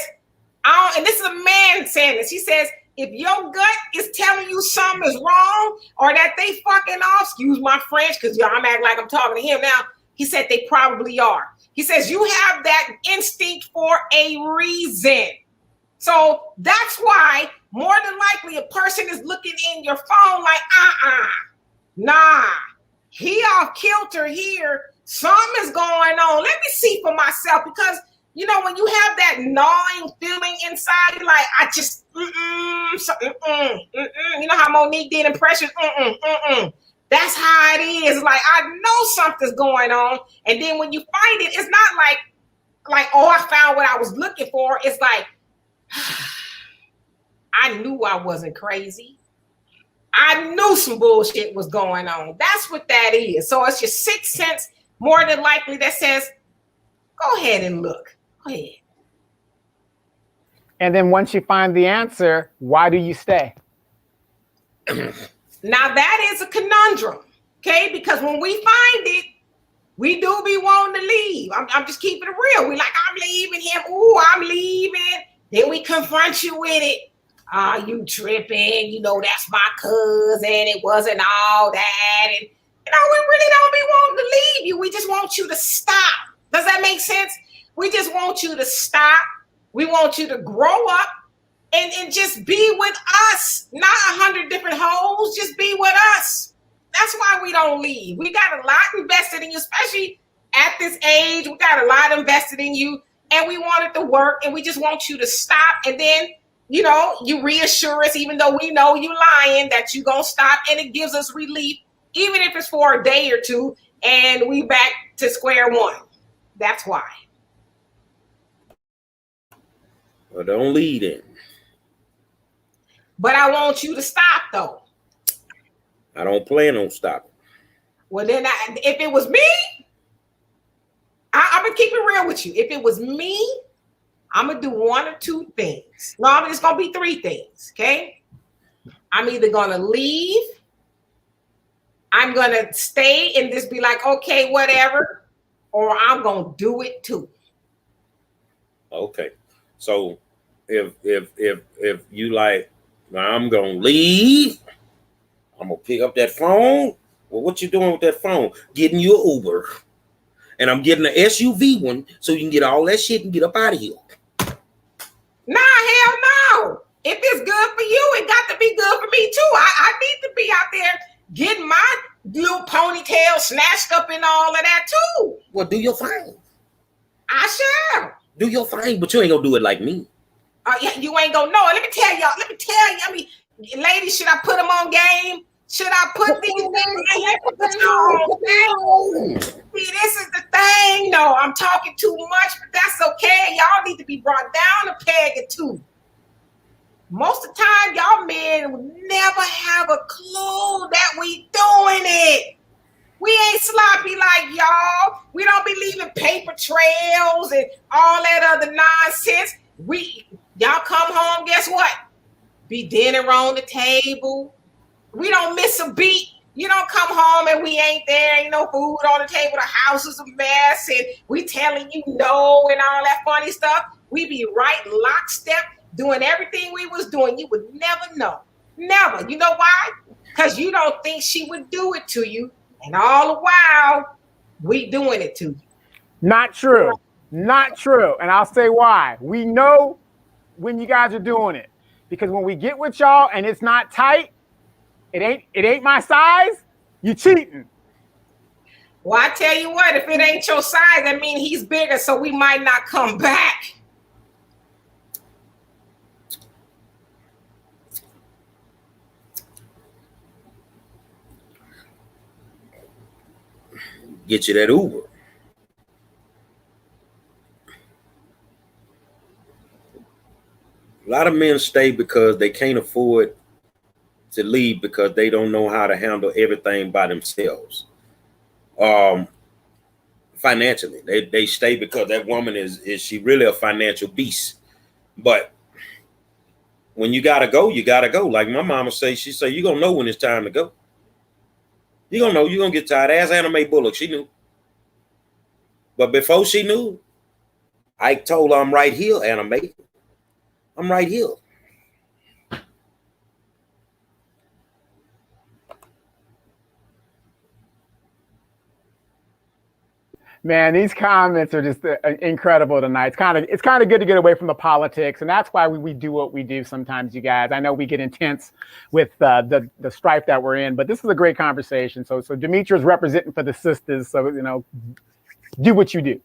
[SPEAKER 3] and this is a man saying this, he says, if your gut is telling you something is wrong or that they fucking off, excuse my French, because I'm acting like I'm talking to him now. He said they probably are. He says you have that instinct for a reason. So that's why more than likely a person is looking in your phone like, nah, he off kilter here. Something is going on. Let me see for myself, because you know, when you have that gnawing feeling inside, you're like, I just, you know how Monique did impressions? That's how it is. Like, I know something's going on. And then when you find it, it's not like, oh, I found what I was looking for. It's like, I knew I wasn't crazy. I knew some bullshit was going on. That's what that is. So it's your sixth sense, more than likely, that says, go ahead and look. Go ahead.
[SPEAKER 2] And then once you find the answer, why do you stay?
[SPEAKER 3] Now that is a conundrum, okay? Because when we find it, we do be wanting to leave. I'm just keeping it real. We like, I'm leaving him. Ooh, I'm leaving. Then we confront you with it. You tripping. You know, that's my cousin. It wasn't all that. And, you know, we really don't be wanting to leave you. We just want you to stop. Does that make sense? We just want you to stop. We want you to grow up and just be with us. Not 100 different hoes. Just be with us. That's why we don't leave. We got a lot invested in you, especially at this age. We got a lot invested in you, and we want it to work, and we just want you to stop. And then, you know, you reassure us, even though we know you lying, that you gonna stop, and it gives us relief, even if it's for a day or two, and we back to square one. That's why.
[SPEAKER 1] Well, don't lead in.
[SPEAKER 3] But I want you to stop, though.
[SPEAKER 1] I don't plan on stopping.
[SPEAKER 3] Well, then, if it was me, I'm gonna keep it real with you. If it was me, I'm gonna do one or two things. No, it's gonna be three things. Okay, I'm either gonna leave, I'm gonna stay and just be like, okay, whatever, or I'm gonna do it too.
[SPEAKER 1] Okay, so if you like, I'm gonna leave, I'm gonna pick up that phone. Well, what you doing with that phone? Getting you an Uber, and I'm getting an SUV one so you can get all that shit and get up out of here.
[SPEAKER 3] Nah, hell no. If it's good for you, it got to be good for me too. I need to be out there getting my little ponytail snatched up and all of that too.
[SPEAKER 1] Well, do your thing.
[SPEAKER 3] I shall.
[SPEAKER 1] Do your thing, but you ain't gonna do it like me.
[SPEAKER 3] Yeah, you ain't gonna know it. Let me tell you. I mean, ladies, should I put them on game? Should I put these things on? See, this is the thing, though. I'm talking too much, but that's okay. Y'all need to be brought down a peg or two. Most of the time, y'all men would never have a clue that we doing it. We ain't sloppy like y'all. We don't be leaving paper trails and all that other nonsense. Y'all come home, guess what? Be dinner on the table. We don't miss a beat. You don't come home and we ain't there. Ain't no food on the table. The house is a mess and we telling you no and all that funny stuff. We be right lockstep doing everything we was doing. You would never know. Never. You know why? Because you don't think she would do it to you. And all the while, we doing it to you.
[SPEAKER 2] Not true. Not true. And I'll say why. We know when you guys are doing it. Because when we get with y'all and it's not tight, it ain't my size, you cheating.
[SPEAKER 3] Well, I tell you what, if it ain't your size, that means he's bigger, so we might not come back.
[SPEAKER 1] Get you that Uber. A lot of men stay because they can't afford to leave because they don't know how to handle everything by themselves. Financially, they stay because that woman is she really a financial beast. But when you gotta go, you gotta go. Like my mama say, she say you gonna know when it's time to go. You gonna know, you gonna get tired. Ask Anime Bullock, she knew. But before she knew, I told her I'm right here, Anime. I'm right here.
[SPEAKER 2] Man, these comments are just incredible tonight. It's kind of good to get away from the politics, and that's why we do what we do sometimes, you guys. I know we get intense with the strife that we're in, but this is a great conversation. So Demetria's representing for the sisters, so you know, do what you do.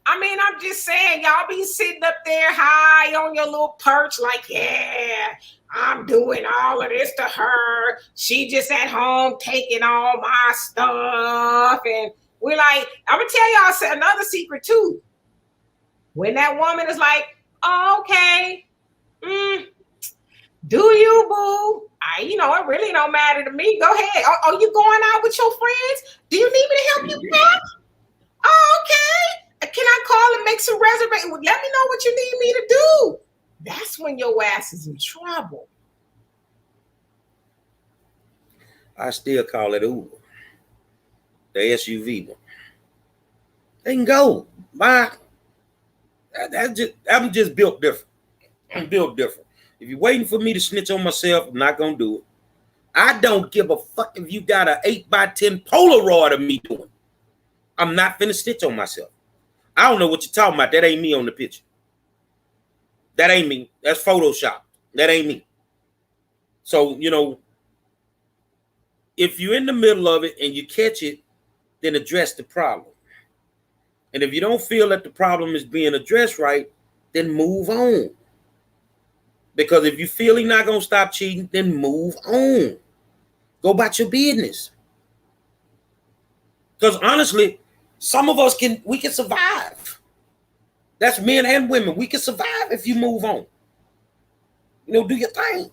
[SPEAKER 3] I mean, I'm just saying, y'all be sitting up there high on your little perch, like, yeah, I'm doing all of this to her. She just at home taking all my stuff, and we're like, I'm gonna tell y'all another secret too. When that woman is like, oh, okay, do you, boo? It really don't matter to me. Go ahead. Are you going out with your friends? Do you need me to help you pack? Oh, okay. Can I call and make some reservations? Let me know what you need me to do. That's when your ass is in trouble.
[SPEAKER 1] I still call it Uber. The SUV one. They can go. Bye. I'm just built different. I'm built different. If you're waiting for me to snitch on myself, I'm not gonna do it. I don't give a fuck if you got an 8x10 Polaroid of me doing. I'm not finna snitch on myself. I don't know what you're talking about. That ain't me on the picture. That ain't me. That's Photoshop. That ain't me. So, if you're in the middle of it and you catch it, then address the problem. And if you don't feel that the problem is being addressed right, then move on. Because if you feel he's not going to stop cheating, then move on. Go about your business. Because honestly, some of us can survive. That's men and women. We can survive if you move on. Do your thing.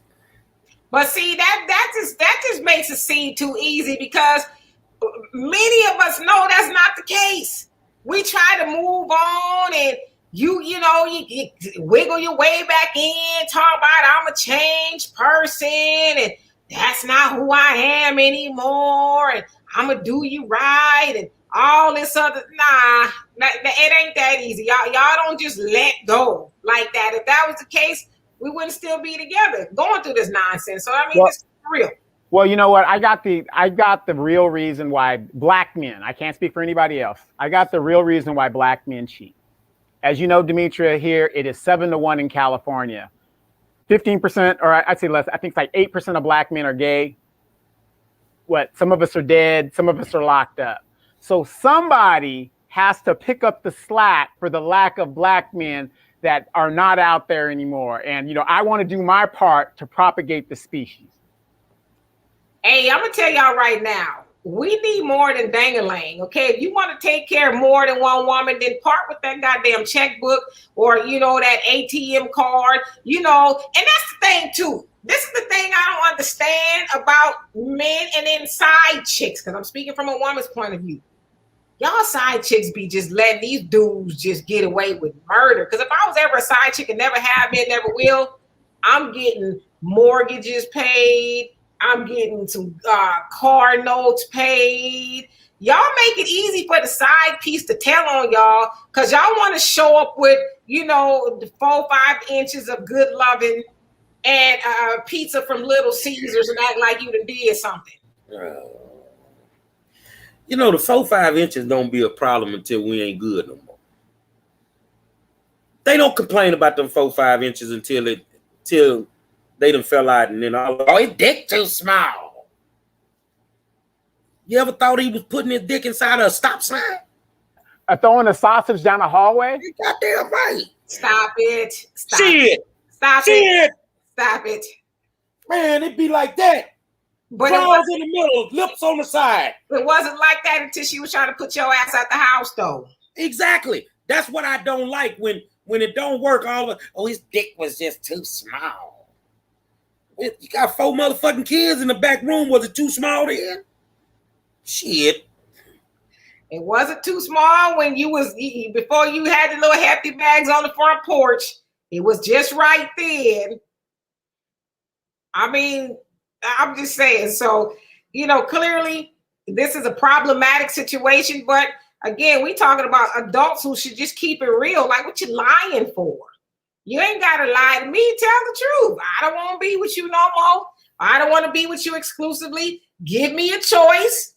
[SPEAKER 3] But see, that just makes it seem too easy, because many of us know that's not the case. We try to move on, and you wiggle your way back in, talk about I'm a changed person, and that's not who I am anymore, and I'm gonna do you right, and all this other. Nah, it ain't that easy. Y'all don't just let go like that. If that was the case, we wouldn't still be together going through this nonsense. So I mean, this is real.
[SPEAKER 2] Well, you know what? I got the real reason why black men, I can't speak for anybody else. I got the real reason why black men cheat. As you know, Demetria, here it is 7-1 in California. 15%, or I'd say less, I think it's like 8% of black men are gay. Some of us are dead, some of us are locked up. So somebody has to pick up the slack for the lack of black men that are not out there anymore. And, I want to do my part to propagate the species.
[SPEAKER 3] Hey, I'm going to tell y'all right now, we need more than dang-a-lang, okay? If you want to take care of more than one woman, then part with that goddamn checkbook or, that ATM card, and that's the thing, too. This is the thing I don't understand about men and then side chicks, because I'm speaking from a woman's point of view. Y'all side chicks be just letting these dudes just get away with murder. Because if I was ever a side chick and never have been, never will, I'm getting mortgages paid. I'm getting some car notes paid. Y'all make it easy for the side piece to tell on y'all, because y'all want to show up with, the 4-5 inches of good loving and pizza from Little Caesars and act like you done did something.
[SPEAKER 1] The 4-5 inches don't be a problem until we ain't good no more. They don't complain about them 4-5 inches until they done fell out, and then his dick too small. You ever thought he was putting his dick inside of a stop sign?
[SPEAKER 2] Throwing a sausage down the hallway?
[SPEAKER 1] You goddamn right.
[SPEAKER 3] Stop it. Stop
[SPEAKER 1] Shit.
[SPEAKER 3] it. Stop
[SPEAKER 1] Shit.
[SPEAKER 3] it. Stop it.
[SPEAKER 1] Man, it be like that.
[SPEAKER 3] But
[SPEAKER 1] claws in the middle, lips on the side.
[SPEAKER 3] It wasn't like that until she was trying to put your ass out the house, though.
[SPEAKER 1] Exactly. That's what I don't like when it don't work. His dick was just too small. You got 4 motherfucking kids in the back room. Was it too small then? Shit.
[SPEAKER 3] It wasn't too small when before you had the little hefty bags on the front porch. It was just right then. I mean, I'm just saying. So, clearly this is a problematic situation. But again, we talking about adults who should just keep it real. Like, what you lying for? You ain't got to lie to me. Tell the truth. I don't want to be with you no more. I don't want to be with you exclusively. Give me a choice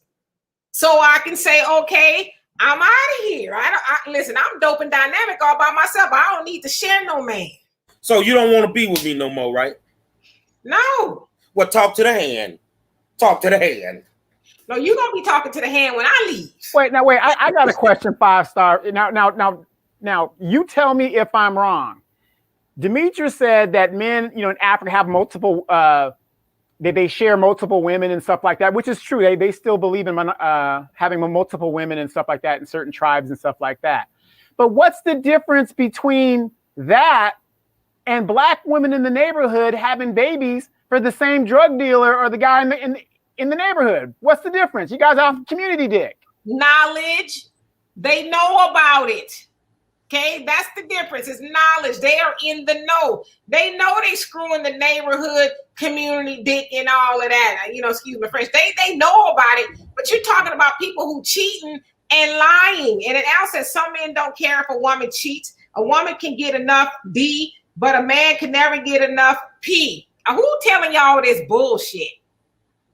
[SPEAKER 3] so I can say, okay, I'm out of here. Listen, I'm dope and dynamic all by myself. I don't need to share no man.
[SPEAKER 1] So you don't want to be with me no more, right?
[SPEAKER 3] No.
[SPEAKER 1] Well, talk to the hand. Talk to the hand.
[SPEAKER 3] No, you're going to be talking to the hand when I leave.
[SPEAKER 2] Wait. I got a question, 5-star. Now, you tell me if I'm wrong. Demetria said that men, in Africa have multiple, they share multiple women and stuff like that, which is true. They still believe in having multiple women and stuff like that in certain tribes and stuff like that. But what's the difference between that and black women in the neighborhood having babies for the same drug dealer or the guy in the neighborhood? What's the difference? You guys off community dick.
[SPEAKER 3] Knowledge. They know about it. Okay, that's the difference. It's knowledge. They are in the know. They know they screwing the neighborhood community dick and all of that. Excuse my French. They know about it. But you're talking about people who cheating and lying. And it also says some men don't care if a woman cheats. A woman can get enough D, but a man can never get enough P. Who telling y'all this bullshit?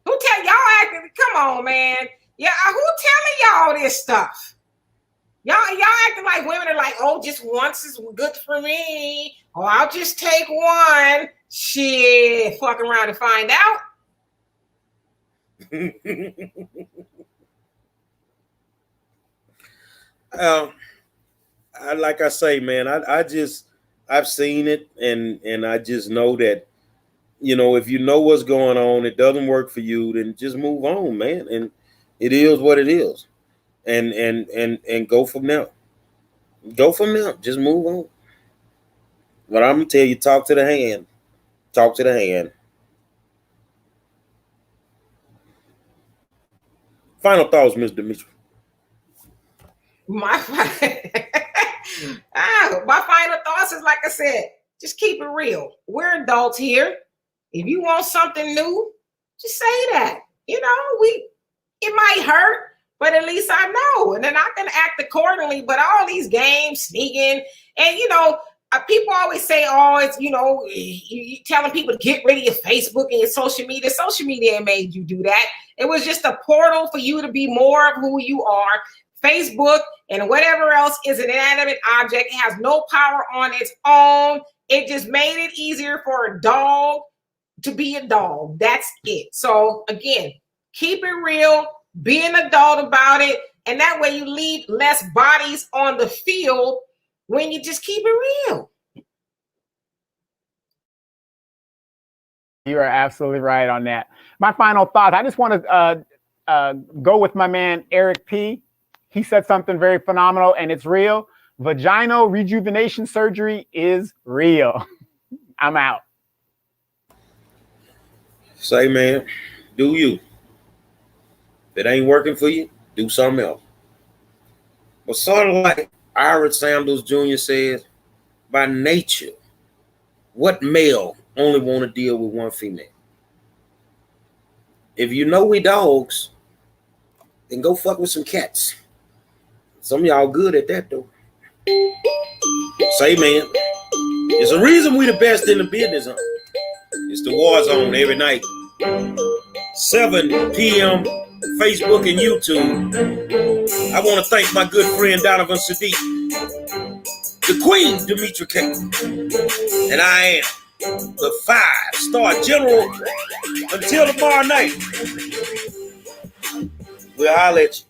[SPEAKER 3] Who tell y'all acting? Come on, man. Yeah, who telling y'all this stuff? Y'all acting like women are like, oh, just once is good for me. Or I'll just take one. Shit, fuck around and find out.
[SPEAKER 1] Like I say, man, I've seen it, and I just know that, you know, if you know what's going on, it doesn't work for you, then just move on, man. And it is what it is. And go from there. Go from there. Just move on. But I'm gonna tell you, talk to the hand. Talk to the hand. Final thoughts, Mr. Demetri.
[SPEAKER 3] My final thoughts is, like I said, just keep it real. We're adults here. If you want something new, just say that. You know, it might hurt, but at least I know, and then I can act accordingly. But all these games, sneaking, and you know, people always say, "Oh, it's, you know, you telling people to get rid of your Facebook and your social media." Social media made you do that. It was just a portal for you to be more of who you are. Facebook and whatever else is an inanimate object. It has no power on its own. It just made it easier for a dog to be a dog. That's it. So again, keep it real, be an adult about it, and that way you leave less bodies on the field when you just keep it real.
[SPEAKER 2] You are absolutely right on that. My final thought, I just want to go with my man Eric P. He said something very phenomenal, and it's real. Vaginal rejuvenation surgery is real. I'm out.
[SPEAKER 1] Say, man, do you. If it ain't working for you, do something else. But sort of like Ira Sanders Jr. says, by nature, what male only want to deal with one female? If you know we dogs, then go fuck with some cats. Some of y'all good at that, though. Say, man, there's a reason we the best in the business, huh? It's the War Zone every night. 7 p.m. Facebook and YouTube. I want to thank my good friend Donovan Sadiq, the Queen Demetri K, and I am the 5-star general. Until tomorrow night, we'll holler at you.